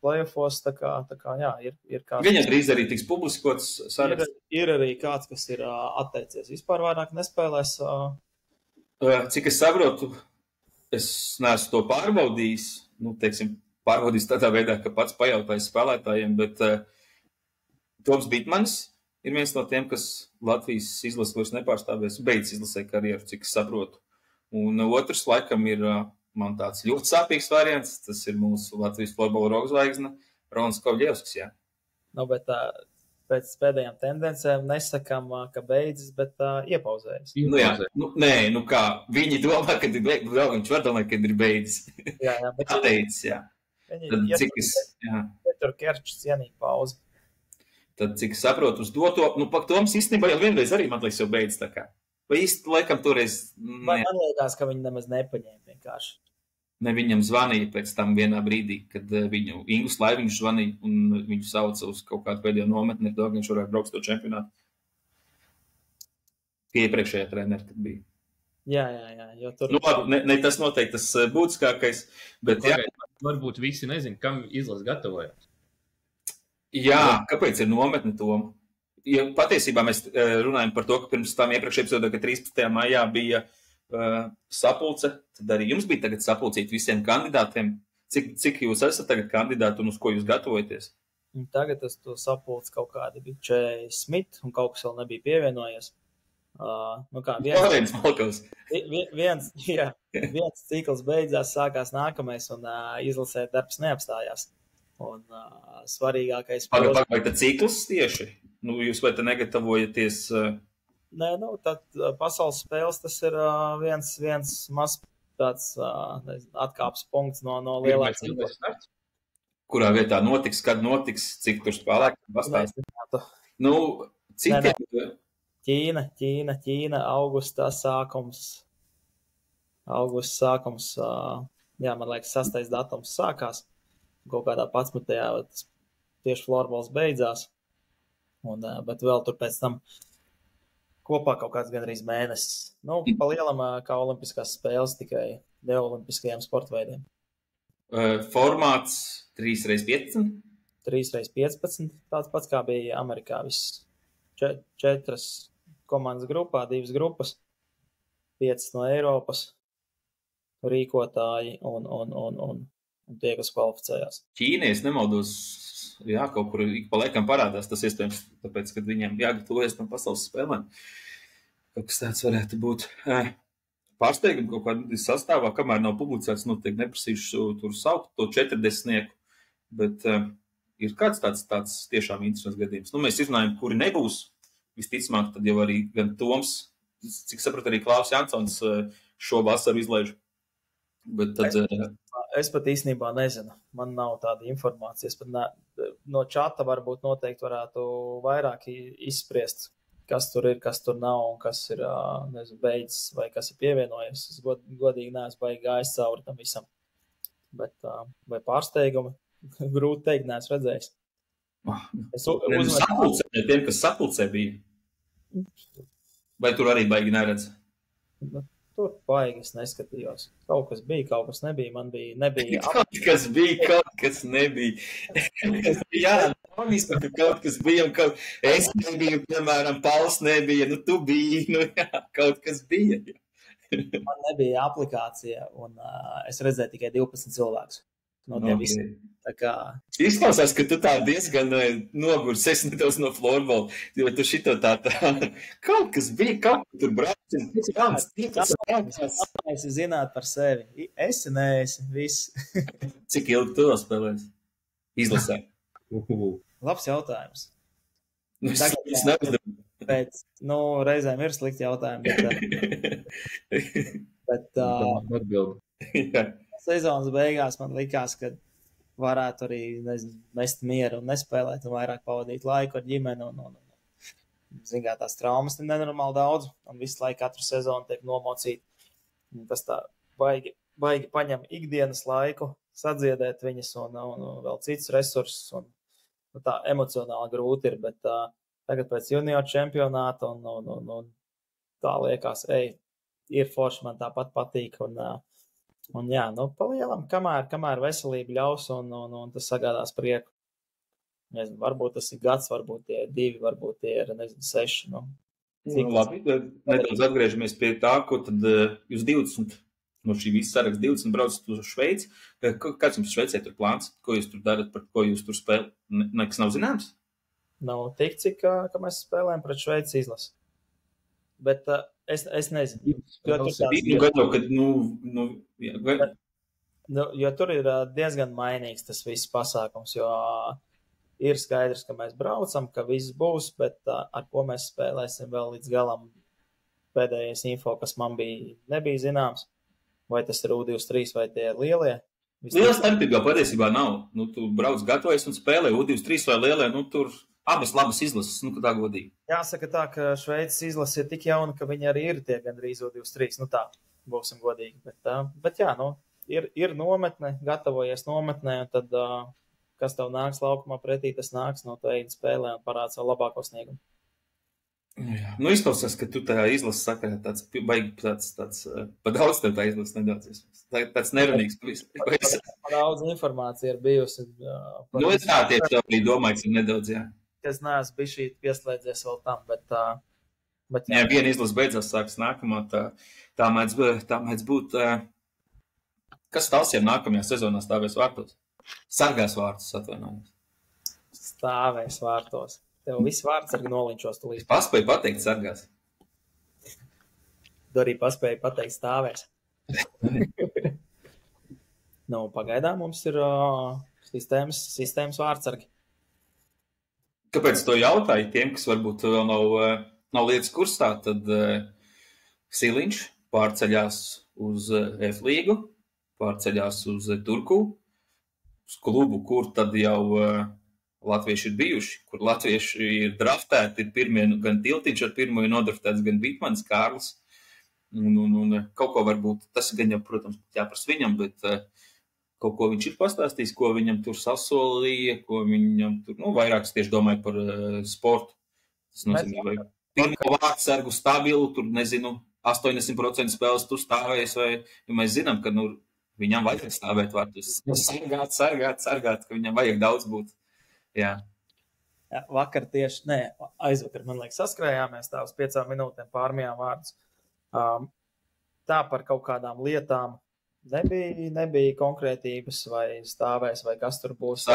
playoffos, tā kā jā, ir kāds. Viņam drīz arī tiks publiskots saraksts. Ir arī kāds, kas ir atteicies. Vispār vairāk nespēlēs. Cik es saprotu, es neesmu to pārbaudījis, pārbaudījis tādā veidā, ka pats pajautājis spēlētājiem, bet Toms Bitmanis ir viens no tiem, kas Latvijas izlases vairs nepārstāvēs, beidz izlasē karjeru, cik es saprotu. Un otrs, laikam, ir man tāds ļoti sāpīgs variants, tas ir mūsu Latvijas florbola rokzvaigzne, Rolands Kovļevskis, jā. Bet pēc pēdējām tendencēm nesakām, ka beidzas, bet iepauzējas. Kā, viņi domā, ka viņš var domāt, ka ir beidzis. Jā, bet atteicis, jā. Tad, cik es, jā. Tur Kerčs cienīgi pauzi. Tad, cik es saprotu, uz doto, pak Toms īstenībā jau vienreiz arī, man liekas, jau beidz tā kā. Vai īsti, laikam, toreiz... Man liekas, ka viņi nemaz nepaņēma vienkārši. Ne, viņam zvanīja pēc tam vienā brīdī, kad viņu Ingus Laiviņš zvanīja un viņu sauca uz kaut kādu pēdējo nometni, ar to, ka viņš varētu braukt to čempionātu. Pie iepriekšējā treneri, kad bija. Jā, jo tur... Ne tas noteikti tas būtiskākais, bet jā. Varbūt visi nezin, kam izlas gatavojās. Jā, kāpēc ir nometne Tomu? Ja patiesībā mēs runājam par to, ka pirms tam iepriekšējā epizodē, ka 13. maijā bija sapulce, tad arī jums bija tagad sapulcīt visiem kandidātiem. Cik jūs esat tagad kandidāti un uz ko jūs gatavojaties? Tagad es to sapulci kaut kādi bija 40, un kaut kas vēl nebija pievienojies. Viens cikls beidzās, sākās nākamais, un izlasē darbs neapstājās. Un svarīgākais... Vai tad cikls tieši? Jūs vai te negatavojaties... Nē, tad pasaules spēles tas ir viens maz tāds atkāpes punkts no lielāks. Kurā vietā notiks, kad notiks, cik tur spēlēk? Ķīna, augusta sākums. Jā, man liekas, 6. datums sākās. Kaut kādā 11. tieši florbols beidzās. Bet vēl tur pēc tam kopā kaut kāds gandrīz mēnesis. Pa lielam kā olimpiskās spēles, tikai neolimpiskajiem sportveidiem. Formāts 3x15? 3x15, tāds pats kā bija Amerikā. Viss 4 komandas grupā, 2 grupas, 5 no Eiropas, rīkotāji un tie, kas kvalificējās. Ķīnē, es nemaldos, jā, kaut kur ik pa laikam parādās, tas iespējams, tāpēc, kad viņiem jāgatavojas tam pasaules spēlēm. Kaut kas tāds varētu būt. Pārsteigumi kaut kādā sastāvā, kamēr nav publicēts, noteikti neprasīšu tur saukt to 40, bet ir kāds tāds tiešām interesants gadījums. Mēs izrunājam, kuri nebūs, visticamāk, tad jau arī gan Toms, cik sapratu, arī Klaus Jansons šo vasaru izlaiž. Bet tad... Es pat īstenībā nezinu. Man nav tāda informācija. Es pat no čata varbūt noteikti varētu vairāk izspriest, kas tur ir, kas tur nav un kas ir beidzis vai kas ir pievienojies. Es godīgi neesmu baigi gājis cauri tam visam. Bet vai pārsteigumi? Grūti teikt, neesmu redzējis. Tiem, kas sapulcē bija? Vai tur arī baigi neredz? Tur baigi es neskatījos. Kaut kas bija, kaut kas nebija. Man nebija... Kaut kas bija, kaut kas nebija. Jā, ka kaut kas bija, un es nebiju, piemēram, Pauls nebija, tu biji, jā, kaut kas bija. Man nebija aplikācija, un es redzēju tikai 12 cilvēkus. No tiem visiem. Tā kā... Izklausās, ka tu tā diezgan nogurs, es nedaudz no florbola, jo tu šito tā kaut kas bija, kaut kas tur brauc. Es zināt par sevi. Esi, neesi, viss. Cik ilgi tu vēl spēlēs? Izlasē. Labs jautājums. Es neuzdevu. Reizēm ir slikti jautājumi, bet atbildi. Sezonas beigās man likās, ka varētu arī mest mieru un nespēlēt un vairāk pavadīt laiku ar ģimeni. zināt, tās traumas ir nenormāli daudz, un visu laiku katru sezonu tiek nomocīti. Tas tā baigi paņem ikdienas laiku, sadziedēt viņas un vēl citus resursus, un tā emocionāli grūti ir, bet tagad pēc junior čempionāta un tā liekas, ir forši, man tāpat patīk, un jā, palielam, kamēr veselība ļaus, un tas sagādās prieku. Nezinu, varbūt tas ir gads, varbūt tie ir 2, varbūt tie ir, 6. Labi, nedaudz atgriežamies pie tā, ko tad jūs 20, no šī visa saraksta 20 braucat uz Šveici. Kāds jums Šveicē tur plāns? Ko jūs tur darat, par ko jūs tur spēlējat? Nekas nav zināms? Nav tik, cik, ka mēs spēlējam pret Šveici izlasi. Bet es nezinu. Jo tur ir diezgan mainīgs tas viss pasākums, jo ir skaidrs, ka mēs braucam, ka viss būs, bet ar ko mēs spēlēsim vēl līdz galam pēdējais info, kas man nebija zināms, vai tas ir U23 vai tie lielie. Liela starpība patiesībā nav. Tu brauc gatavojies un spēlē U23 vai lielie, tur abas labas izlases, tā godīgi. Jāsaka tā, ka Šveices izlase ir tik jauna, ka viņi arī ir tie gandrīz U23, tā, būsim godīgi. Bet jā, ir nometne, gatavojies nometnē, un tad kas tev nāks laukumā pretī, tas nāks no to ejot spēlē un parāda savu labāko sniegumu. Jā. Izklausās, ka tu tā izlases sakarā tāds pa daudz tev tā izlases nedaudz. Tāds nerunīgs. Daudz informācija ir bijusi. Es tā tieši arī domāju, ka ir nedaudz, jā. Es neesmu bišķi pieslēdzies vēl tam, bet jā. Viena izlase beidzās, sāks nākamā, tā mēdz būt. Kas Talsiem nākamajā sezonā stāvēs vārtos? Sargās vārtus, atvainojos. Stāvēs vārtos. Tev viss vārds arī nolinčos tu līdz. Paspēju pateikt sargās. Tu arī paspēju pateikt stāvēs. Pagaidām mums ir sistēmas vārdsargi. Kāpēc to jautāju? Tiem, kas varbūt vēl nav lietas kursā, tad Siliņš pārceļās uz F-līgu, pārceļās uz Turku, uz klubu, kur tad jau latvieši ir bijuši, kur latvieši ir draftēti, ir pirmie, gan Tiltiņš ar pirmo ir nodraftēts, gan Bitmans, Kārlis, un kaut ko varbūt, tas gan jau, protams, jāpras viņam, bet kaut ko viņš ir pastāstījis, ko viņam tur sasolīja, ko viņam tur, vairākas tieši domāju par sportu. Tas nozīmē, vai pirmo vārdsargu stabilu, tur, nezinu, 80% spēles tu stāvējies, vai, jo mēs zinām, ka, viņam vajag stāvēt vārtus. Sargāt, ka viņam vajag daudz būt. Jā. Vakar aizvakar, man liekas, saskrējāmies tā uz 5 minūtēm pārmijām vārdus. Tā par kaut kādām lietām nebija konkrētības vai stāvēs, vai kas tur būs.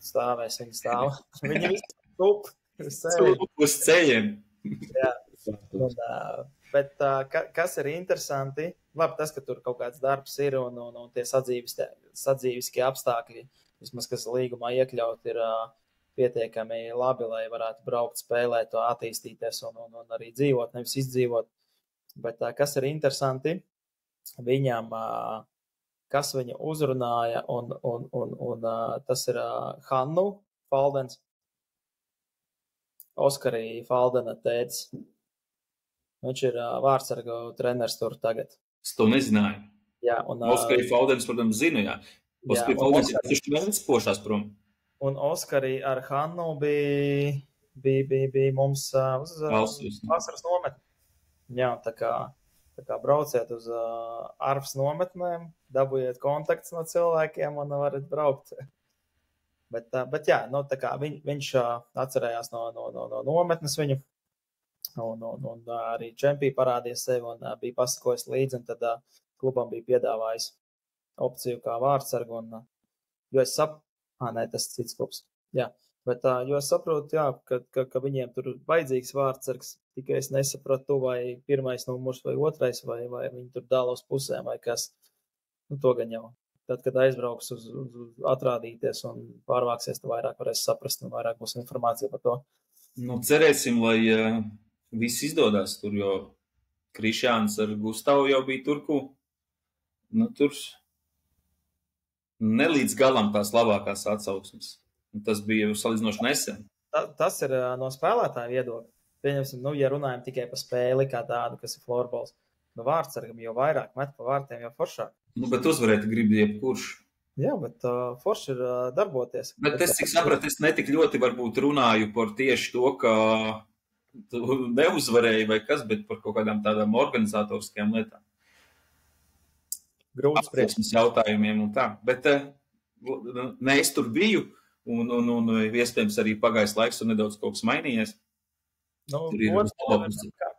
Stāvēs, viņi stāv. Viņi visi tup uz ceļiem. Jā. Bet kas ir interesanti, labi tas, ka tur kaut kāds darbs ir un tie sadzīviskie apstākļi, vismaz, kas līgumā iekļaut, ir pietiekami labi, lai varētu braukt, spēlēt, attīstīties un arī dzīvot, nevis izdzīvot. Bet kas ir interesanti, viņam, kas viņu uzrunāja, un tas ir Hannu Faldens, Oskarī Faldena tētis. Viņš ir vārdsargu treneris tur tagad. Es to nezināju. Jā, Oskarī Faldens, protams, zinu, jā. Oskarī Faldens ir taču vēl pošās prom. Un Oskarī ar Hannu bija mums uz vasaras nometni. Jā, tā kā brauciet uz Arfas nometnēm, dabūjiet kontakts no cilvēkiem un varat braukt. Bet jā, tā kā viņš atcerējās no nometnes viņu. Un arī čempī parādīja sevi un bija pasakojis līdzi, un tad klubam bija piedāvājis opciju kā vārdsargu, jo es tas cits klubs, jā, bet jo es saprotu, jā, ka viņiem tur vajadzīgs vārdsargs, tikai es nesapratu, vai pirmais numurs vai otrais, vai viņi tur dāla uz pusēm, vai kas, to gan jau. Tad, kad aizbrauks uz atrādīties un pārvāksies, tad vairāk varēs saprast un vairāk būs informācija par to. Cerēsim, lai viss izdodas tur, jo Krišjāns ar Gustavu jau bija Turku. Tur ne līdz galam tās labākās atsauksmes. Tas bija salīdzinoši nesen. Tas ir no spēlētāja viedokļa. Pieņemsim, ja runājam tikai par spēli kā tādu, kas ir florbols, vārdsargam jau vairāk met pa vārtiem, jau foršāk. Bet uzvarēt grib jebkurš. Jā, bet forši ir darboties. Bet es, cik sapratu, es netik ļoti varbūt runāju par tieši to, ka tu neuzvarēji vai kas, bet par kaut kādām tādām organizatoriskajām lietām. Grūti spriest. Jautājumiem un tā. Bet ne, es tur biju, un iespējams arī pagājis laiks un nedaudz kaut kas mainījies. Tur ir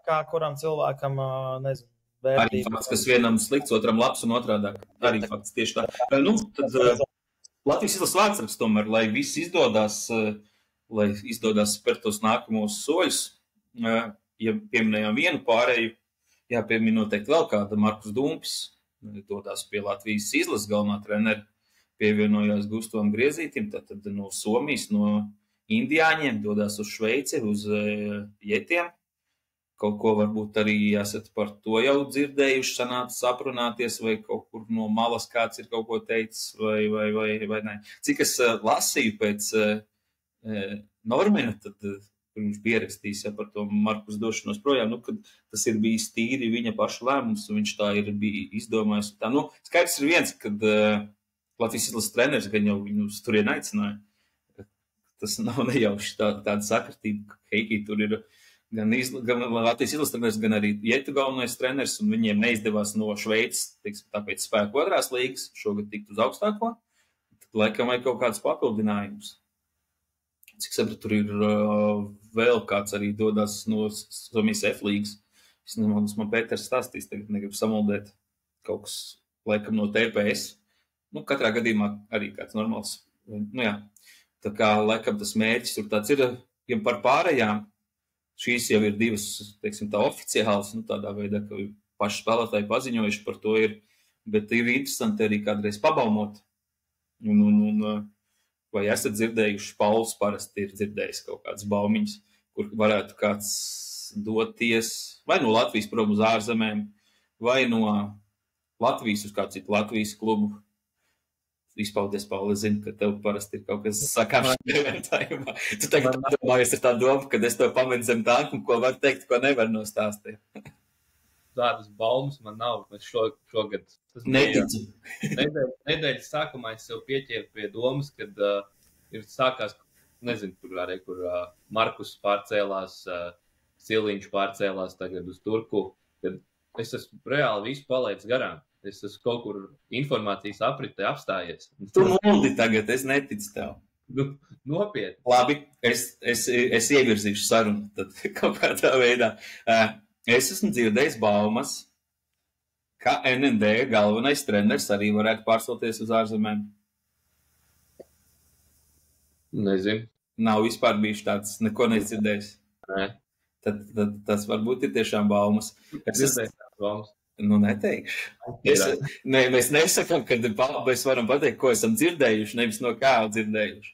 kā kuram cilvēkam, nezinu, arī vērtība. fakts, kas vienam slikts, otram labs un otrādāk. Arī fakts tieši tā. Tad Latvijas izlases vārdsargs tomēr, lai viss izdodas spērt tos nākamos soļus, ja pieminējām vienu pārēju, jāpiemin noteikti vēl kāda Markus Dumpis, dodās pie Latvijas izlases galvenā trenera, pievienojās Gustavam Griezītim, tad no Somijas, no indiāņiem dodās uz Šveici, uz jetiem. Kaut ko varbūt arī esat par to jau dzirdējuši, sanācis aprunāties, vai kaut kur no malas kāds ir kaut ko teicis, vai ne. Cik es lasīju pēc Normina, tad viņš pierakstīs par to Markus došanos projām, kad tas ir bijis tīri viņa paša lēmums, un viņš tā ir izdomājis. Tā, skaidrs ir viens, kad Latvijas izlases treneris gan jau viņu uz turien aicināja. Tas nav nejauši tāda sakritība, ka Heikī tur ir gan Latvijas izlases treneris, gan arī Jetu galvenais treneris, un viņiem neizdevās no Šveices, tāpēc spēku otrās līgas, šogad tikt uz augstāko, tad laikam vai kaut kāds papildinājums. Cik sapratu, tur ir vēl kāds arī dodās no Somijas F līgas. Es nemanās, man Pēters stāstīs, tagad negribu samuldēt kaut kas laikam no TPS. Katrā gadījumā arī kāds normāls. Jā. Tā kā laikam tas mērķis tur tāds ir, ja par pārējām, šīs jau ir divas, teiksim, tā oficiāls, tādā veidā, ka paši spēlētāji paziņojuši par to ir, bet ir interesanti arī kādreiz pabaumot. Vai esat dzirdējuši, Pauls parasti ir dzirdējis kaut kādas baumiņas, kur varētu kāds doties, vai no Latvijas prom uz ārzemēm, vai no Latvijas uz kādu citu Latvijas klubu. Izpaudies, Pauli, es zinu, ka tev parasti ir kaut kas sakāms jautājumā. Tu tagad domājies ar tā domu, kad es to pametu zem tanku, ko var teikt, ko nevar nostāstīt. Tādas baumas man nav, bet šogad. Neticu. Nedēļas sākumā es sev pieķēru pie domas, kad ir sākās, nezinu, kur Markus pārcēlās, Siliņš pārcēlās tagad uz Turku, kad es esmu reāli visu palaidis garām. Es esmu kaut kur informācijas apritē apstājies. Tu muldi tagad, es neticu tev. Nopietni. Labi, es ievirzīšu sarunu tad kaut kādā veidā. Es esmu dzirdējis baumas, ka NND galvenais treneris arī varētu pārcelties uz ārzemēm. Nezinu. Nav vispār bijuši tāds, neko nedzirdējis. Nē. Tad tas varbūt ir tiešām baumas. Baumas. Neteikšu. Mēs nesakām, ka mēs varam pateikt, ko esam dzirdējuši, nevis no kā dzirdējuši.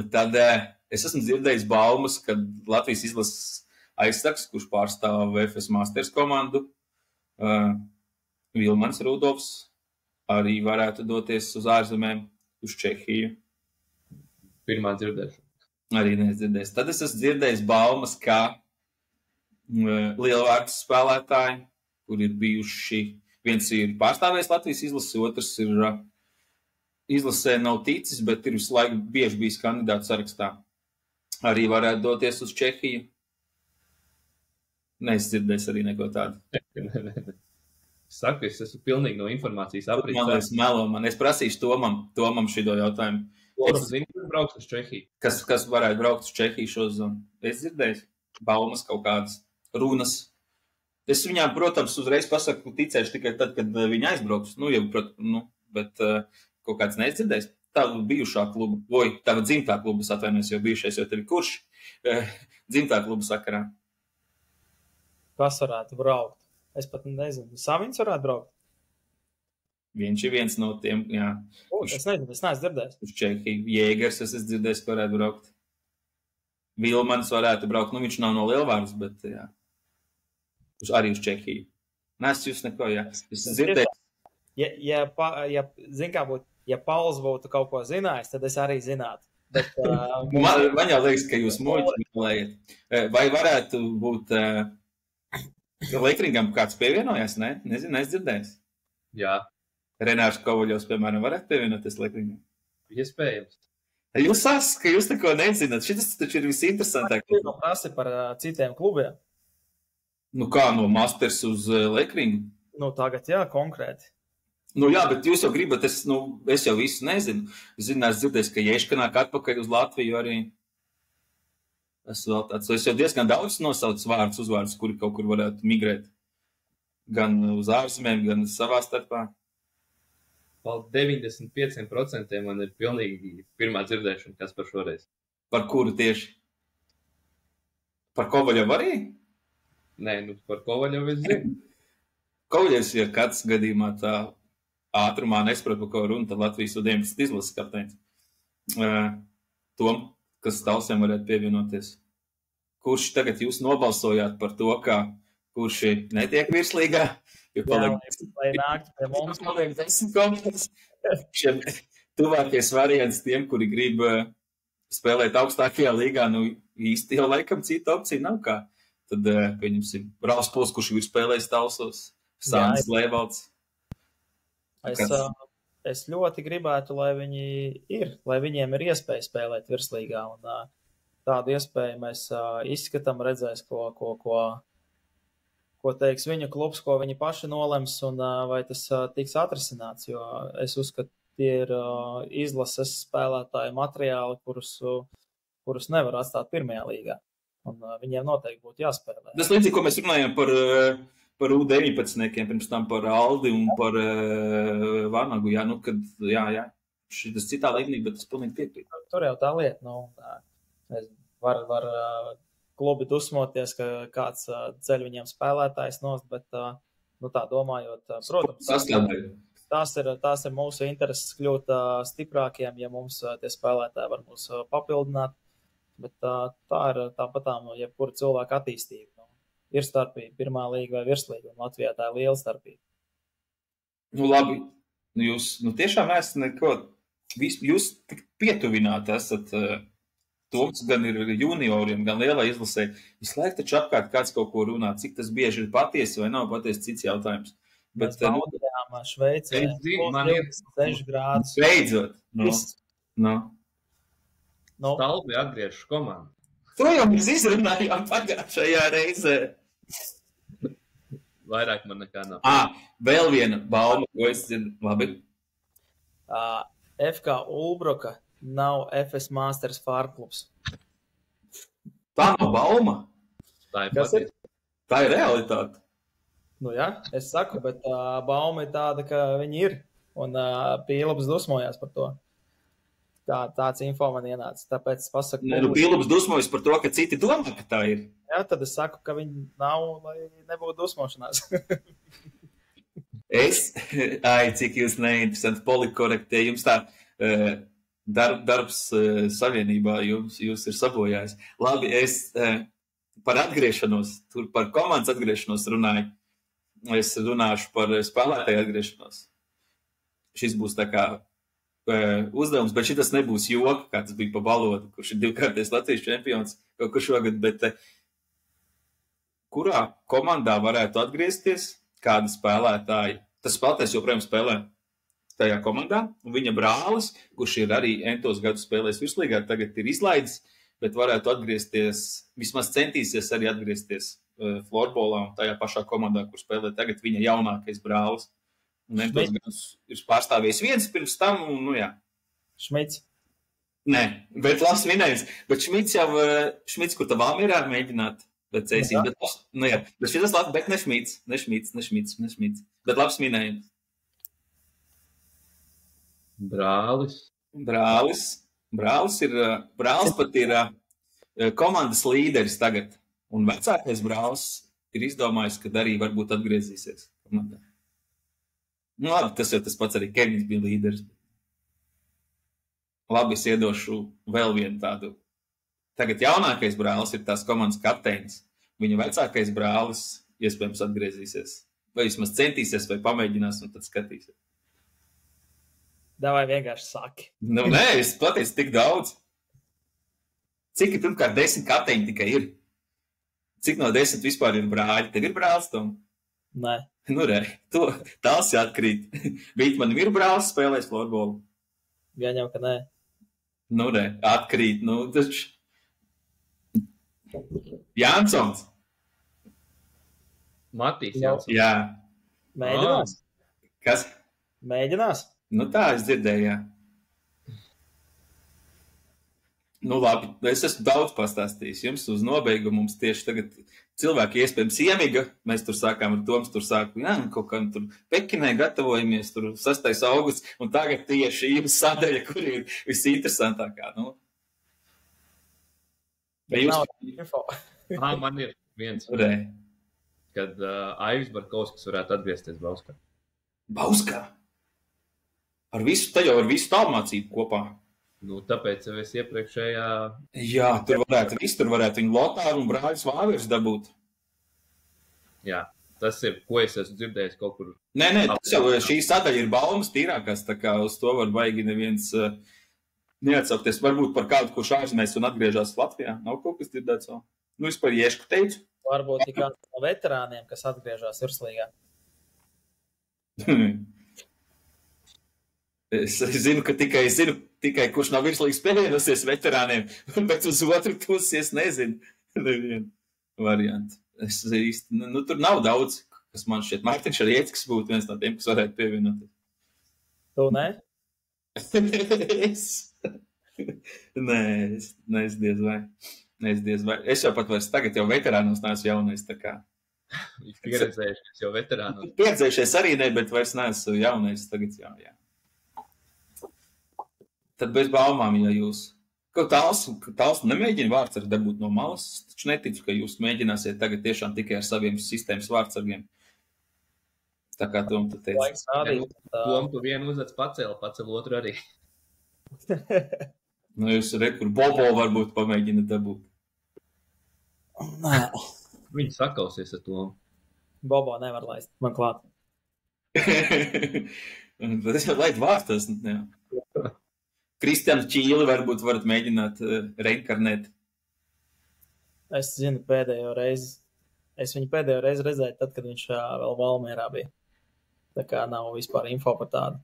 Tad es esmu dzirdējis baumas, ka Latvijas izlases aizsargs, kurš pārstāv VFS Masters komandu, Vilmans Rudolfs, arī varētu doties uz ārzemēm, uz Čehiju. Pirmā dzirdēšana. Arī nedzirdējis. Tad es esmu dzirdējis baumas, ka lielvārds spēlētāji, kur ir bijuši, viens ir pārstāvējis Latvijas izlases, otrs ir izlasē nav ticis, bet ir visu laiku bieži bijis kandidāts sarakstā. Arī varētu doties uz Čehiju. Neizdzirdējis arī neko tādu. Saku, es esmu pilnīgi no informācijas aprīts. Man liekas, melo man. Es prasīšu Tomam šito jautājumu. Es zinu, ka brauks uz Čehiju. Kas varētu braukt uz Čehiju šo zonu? Es dzirdēju baumas kaut kādas runas. Es viņām, protams, uzreiz pasaku, ticēšu tikai tad, kad viņi aizbrauks. Bet kaut kāds neizdzirdējis. Tāda bijušā kluba, tāda dzimtā kluba, es atvainojos, jo bijušais jau tevi kurš dzimtā kluba sakarā. Kas varētu braukt? Es pat nezinu. Saviņš varētu braukt? Viņš ir viens no tiem, jā. Es nezinu, es neesmu dzirdējis. Uz Čehiju. Jēgers, es esmu dzirdējis, ka varētu braukt. Vilmans varētu braukt. Viņš nav no Lielvārdas, bet jā. Arī uz Čehiju. Nes jūs neko, jā. Es dzirdēju. Ja Pauls būtu kaut ko zinājis, tad es arī zinātu. Bet, Man jau liekas, ka jūs muļķi meklējat. Vai varētu būt Lekringam kāds pievienojās? Ne? Nezinu, es dzirdēju. Jā, Renārs Kovaļovs, piemēram, varētu pievienoties Lekringam. iespējams. Jūs sāks, ka jūs neko nezināt. Šis taču ir visinteresantāk. Jūs man prasi par citiem klubiem. Nu kā no Masters uz Lekringu? Nu, tagad, jā, konkrēti. Nu jā, bet jūs jau gribat, es jau visu nezinu. Es dzirdēju, ka Ješka nāk atpakaļ uz Latviju arī. Es jau diezgan daudz nosaucu uzvārdus, kuri kaut kur varētu migrēt. Gan uz ārzemēm, gan savā starpā. Par 95% man ir pilnīgi pirmā dzirdēšana, kas par šoreiz. Par kuru tieši? Par Kovaļovu arī? Nē, par Kovaļovu es zinu. Kovaļovs ir kāds gadījumā tā ātrumā nesaprot, par ko runa, tad Latvijas U19 izlases kapteinis. Tom, kas Talsiem varētu pievienoties. Kurš tagad jūs nobalsojāt par to, kurš netiek virslīgā? Lai nāktu pie mums. Paliek 10 komandas. Šiem tuvākies variants tiem, kuri grib spēlēt augstākajā līgā, īsti jau laikam cita opcija nav kā. Tad, pieņemsim, Rāls Puls, kurš ir spēlējis Talsos, Sānis Lēvalds. Es ļoti gribētu, lai viņiem ir iespēja spēlēt virslīgā, un tādu iespēju mēs izskatām, redzēs, ko teiks viņu klubs, ko viņi paši nolems, un vai tas tiks atrisināts, jo es uzskatu, tie ir izlases spēlētāju materiāli, kurus nevar atstāt pirmajā līgā, un viņiem noteikti būtu jāspēlē. Tas līdzīgi, ko mēs runājam par U19, pirms tam par Aldi un par Vanagu, jā, šitas citā līmenī, bet tas pilnīgi piekrīt. Tur jau tā lieta, var klubi dusmoties, ka kāds ceļ viņiem spēlētājs nost, bet, tā domājot, protams, tās ir mūsu intereses kļūt stiprākiem, ja mums tie spēlētāji var mūs papildināt, bet tā ir tāpatām, jebkura cilvēka attīstība. Ir starpība, pirmā līga vai virslīga, un Latvijā tā ir liela starpība. Labi, jūs tiešām esat neko, jūs tik pietuvināti esat, Toms gan ir junioriem, gan lielā izlasē. Visu laiku taču apkārt kāds kaut ko runā, cik tas bieži ir patiesi vai nav patiesi cits jautājums. Mēs baudījām Šveicē, man ir 6 grādus. Beidzot. Stalbi atgriežas komandu. To jau mēs izrunājām pagājušajā reizē. Vairāk man nekā nav. Vēl viena bauma, ko es zinu. Labi. FK Ulbroka nav FS Masters Fārklubs. Tā nav bauma. Tā ir patiesa. Tā ir realitāte. Nu jā, es saku, bet bauma ir tāda, ka viņi ir. Un Pīlaps dusmojās par to. Tāds info man ienāca. Tāpēc es pasaku... Pīlaps dusmojas par to, ka citi domā, ka tā ir. Jā, tad es saku, ka viņi nav, lai nebūtu dusmošanās. Cik jūs neinteresanti politkorektie. Jums tā darbs savienībā jūs ir sabojājis. Labi, es par atgriešanos, tur par komandas atgriešanos runāju. Es runāšu par spēlētāju atgriešanos. Šis būs tā kā uzdevums, bet šitas nebūs joka, kā tas bija pa Balodu, kurš ir 2-kārtais Latvijas čempions kaut kur šogad, bet kurā komandā varētu atgriezties kāda spēlētāja? Tas spēlētājs joprojām spēlē tajā komandā, un viņa brālis, kurš ir arī entos gadus spēlējis virslīgā, tagad ir izlaidis, bet varētu atgriezties, vismaz centīsies arī atgriezties florbolā un tajā pašā komandā, kur spēlē tagad viņa jaunākais brālis. Un entos gadus ir pārstāvējis viens pirms tam, un jā. Šmits? Nē, bet labs minējums. Bet Šmits, kur tā Valmierā mēģināt, bet cēsīt. Bet šitas labs, bet ne Šmits. Bet labs minējums. Brālis pat ir komandas līderis tagad. Un vecākais brālis ir izdomājis, ka arī varbūt atgriezīsies komandā. Labi, tas jau tas pats arī Kevins bija līderis. Labi, es iedošu vēl vienu tādu. Tagad jaunākais brālis ir tās komandas kapteinis. Viņa vecākais brālis iespējams atgriezīsies. Vai vismaz centīsies, vai pamēģinās, un tad skatīsies. Davai vienkārši saki. Nē, es pateicu tik daudz. Cik ir pirmkārt 10 kapteiņi tikai ir? Cik no 10 vispār ir brāļi? Tev ir brālis, Tom? Nē. Nu, re, tās jāatkrīt. Bet man ir brālis spēlēs florbolu. Gan jau, ka nē. Nu, re, atkrīt. Nu, taču. Jansons. Matīs Jansons. Jā. Mēģinās? Kas? Mēģinās? Nu, tā es dzirdēju, jā. Nu, labi, es esmu daudz pastāstījis. Jums uz nobeigumu mums tieši tagad cilvēki iespējams iemiga. Mēs tur sākām ar Toms, tur sāku, jā, kaut kā tur Pekinē gatavojamies, tur 6. augusts, un tagad tieši jums sadaļa, kur ir visinteresantākā, nu. Vai jūs... Man ir viens, kad Aivis Barkovskis varētu atgriezties Bauskā. Bauskā? Ar visu, tā jau ar visu tālmācību kopā. Nu, tāpēc jau es iepriekšējā... Jā, tur varētu viņu Lotāru un brāļus Vāvers dabūt. Jā, tas ir, ko es esmu dzirdējis kaut kur... Nē, tas jau šī sadaļa ir baumas tīrākās, tā kā uz to var baigi neviens neatsaukties. Varbūt par kādu, kurš ārzemēs un atgriežās Latvijā. Nav kaut kas dzirdēts vēl. Nu, es par Iešku teicu. Varbūt tikai no veterāniem, kas atgriežās Virslīgā. Es zinu, ka tikai kurš nav virslīgs spēlējusies veterāniem, bet uz otru pusi es nezinu. Nevienu variantu. Es īsti, nu, tur nav daudz, kas man šķiet. Mārtiņš Rieckis būtu viens no tiem, kas varētu pievienoties. Tu ne? Nē, es diez vai. Es jau pat vairs tagad jau veterānos neesmu jaunais, tā kā. Pieredzējušies jau veterānos. Pieredzējušies arī ne, bet vairs neesmu jaunais tagad jau, jā. Tad bez baumām, ja jūs kaut tāls nemēģina vārdsargu dabūt no malas, taču neticu, ka jūs mēģināsiet tagad tiešām tikai ar saviem sistēmas vārdsargiem. Tā kā Tom tu teici. Tom tu vienu uzvec pacēl otru arī. Nu, jūs kur Bobo varbūt pamēģina dabūt. Nē. Viņi sakausies ar Tomu. Bobo nevar laist man klāt. Tas jau laid vārtos, jā. Kristiānu Čīli varbūt varat mēģināt reinkarnēt. Es zinu pēdējo reizi. Es viņu pēdējo reizi redzēju tad, kad viņš vēl Valmierā bija. Tā kā nav vispār info par tādu.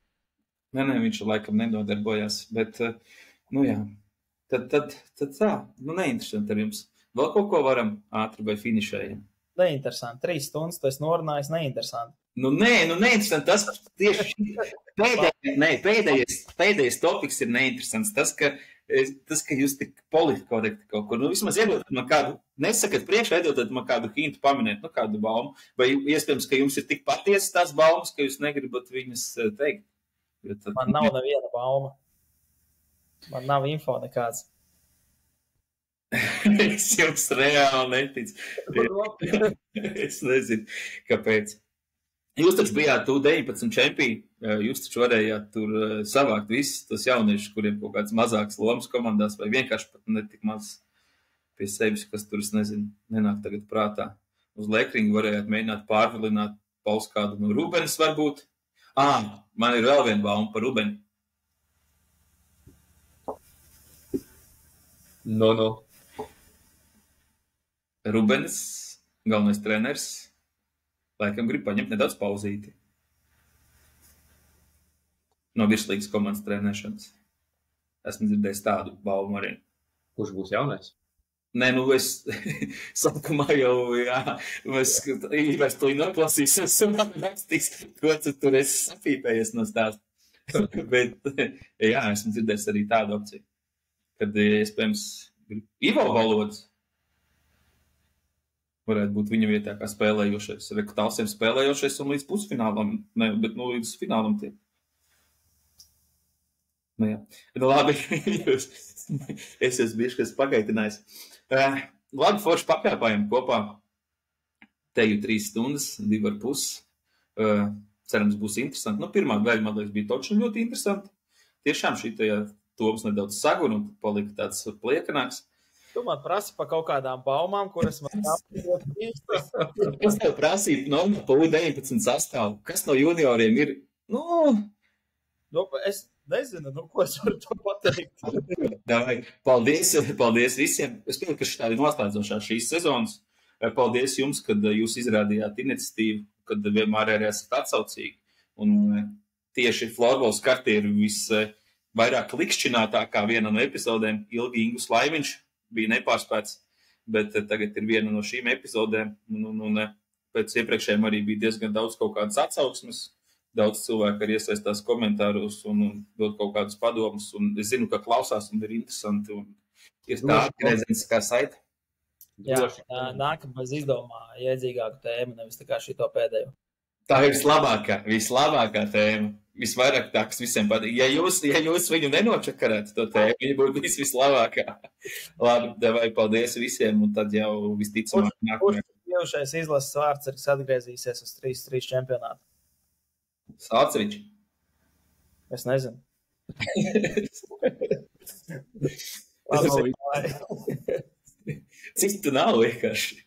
Nē, viņš laikam nedodarbojās, bet, nu jā. Tad tā, nu neinteresanti ar jums. Vēl kaut ko varam ātri vai finišējam? Neinteresanti. 3 stundas tu esi norunājis, neinteresanti. Nu, neinteresanti. Tas tieši pēdējais topiks ir neinteresants. Tas, ka jūs tik politkorekti kaut kur, nu, vismaz iedotat man kādu, nesakat priekšā, iedotat man kādu hintu paminēt, nu, kādu baumu, vai iespējams, ka jums ir tik patiesas tās baumas, ka jūs negribat viņas teikt. Man nav neviena bauma. Man nav info nekāds. Es jums reāli neticu. Es nezinu, kāpēc. Jūs taču bijāt U19 čempioni, jūs taču varējāt tur savākt visus tos jauniešus, kuriem kaut kāds mazāks lomas komandās, vai vienkārši pat netik maz pie sevis, kas tur, es nezinu, nenāk tagad prātā. Uz Lekringu varējāt mēģināt pārvilināt paus kādu no Rubenes varbūt. Man ir vēl viena bauma par Rubeni. No. Rubenis, galvenais treneris, laikam grib paņemt nedaudz pauzīti no virslīgas komandas trenēšanas. Esmu dzirdējis tādu baumu arī. Kurš būs jaunais? Nē, nu es sākumā jau, jā, mēs to noklasīsies un rakstīs, ko tu tur esi sapīpējies no stāsta. Bet, jā, esmu dzirdējis arī tādu opciju, kad, iespējams, Ivo Valods varētu būt viņa vietā kā spēlējošais. Rekutālsiem spēlējošais un līdz pusfinālam, ne, bet nu līdz finālam tiek. Nu jā, nu labi, es esmu bieži, kas pagaitinājis. Labi, forši pakāpājam kopā. Teju 3 stundas, 2,5. Cerams, būs interesanti. Nu, pirmā daļa, man liekas, bija točni ļoti interesanti. Tiešām šī tajā Toms nedaudz sagur un palika tāds pliekanāks. Tu man prasi par kaut kādām baumām, kuras man jāpārīt. Es tev prasītu normu pa U19 sastāvu. Kas no junioriem ir? Nu, es nezinu, nu, ko es varu to pateikt. Davai, paldies visiem. Es pieņemu, ka šī ir noslēdzošā šīs sezonas. Paldies jums, kad jūs izrādījāt iniciatīvu, kad vienmēr arī esat atsaucīgi. Un tieši Florbols karti ir visvairāk klikšķinātākā viena no epizodēm. Ilgi Ingus Laiviņš bija nepārspēts, bet tagad ir viena no šīm epizodēm. Un pēc iepriekšējiem arī bija diezgan daudz kaut kādas atsauksmes. Daudz cilvēku arī iesaistās komentāros un dod kaut kādus padomus. Un es zinu, ka klausās un ir interesanti. Un ir tā atgriezeniskā kā saita. Jā, nākamais izdomā iedzīgāku tēmu, nevis tā kā šito pēdējo. Tā ir vislabākā tēma. Visvairāk tā, kas visiem patīk. Ja jūs viņu nenočakarētu to tēmu, viņa būtu vislabākā. Labi, davai, paldies visiem, un tad jau visticamāk nākamajā. Kurš ievušais izlases vārds ir atgriezīsies uz 3-3 čempionātu? Salcevičs. Es nezinu. Citu nav vienkārši.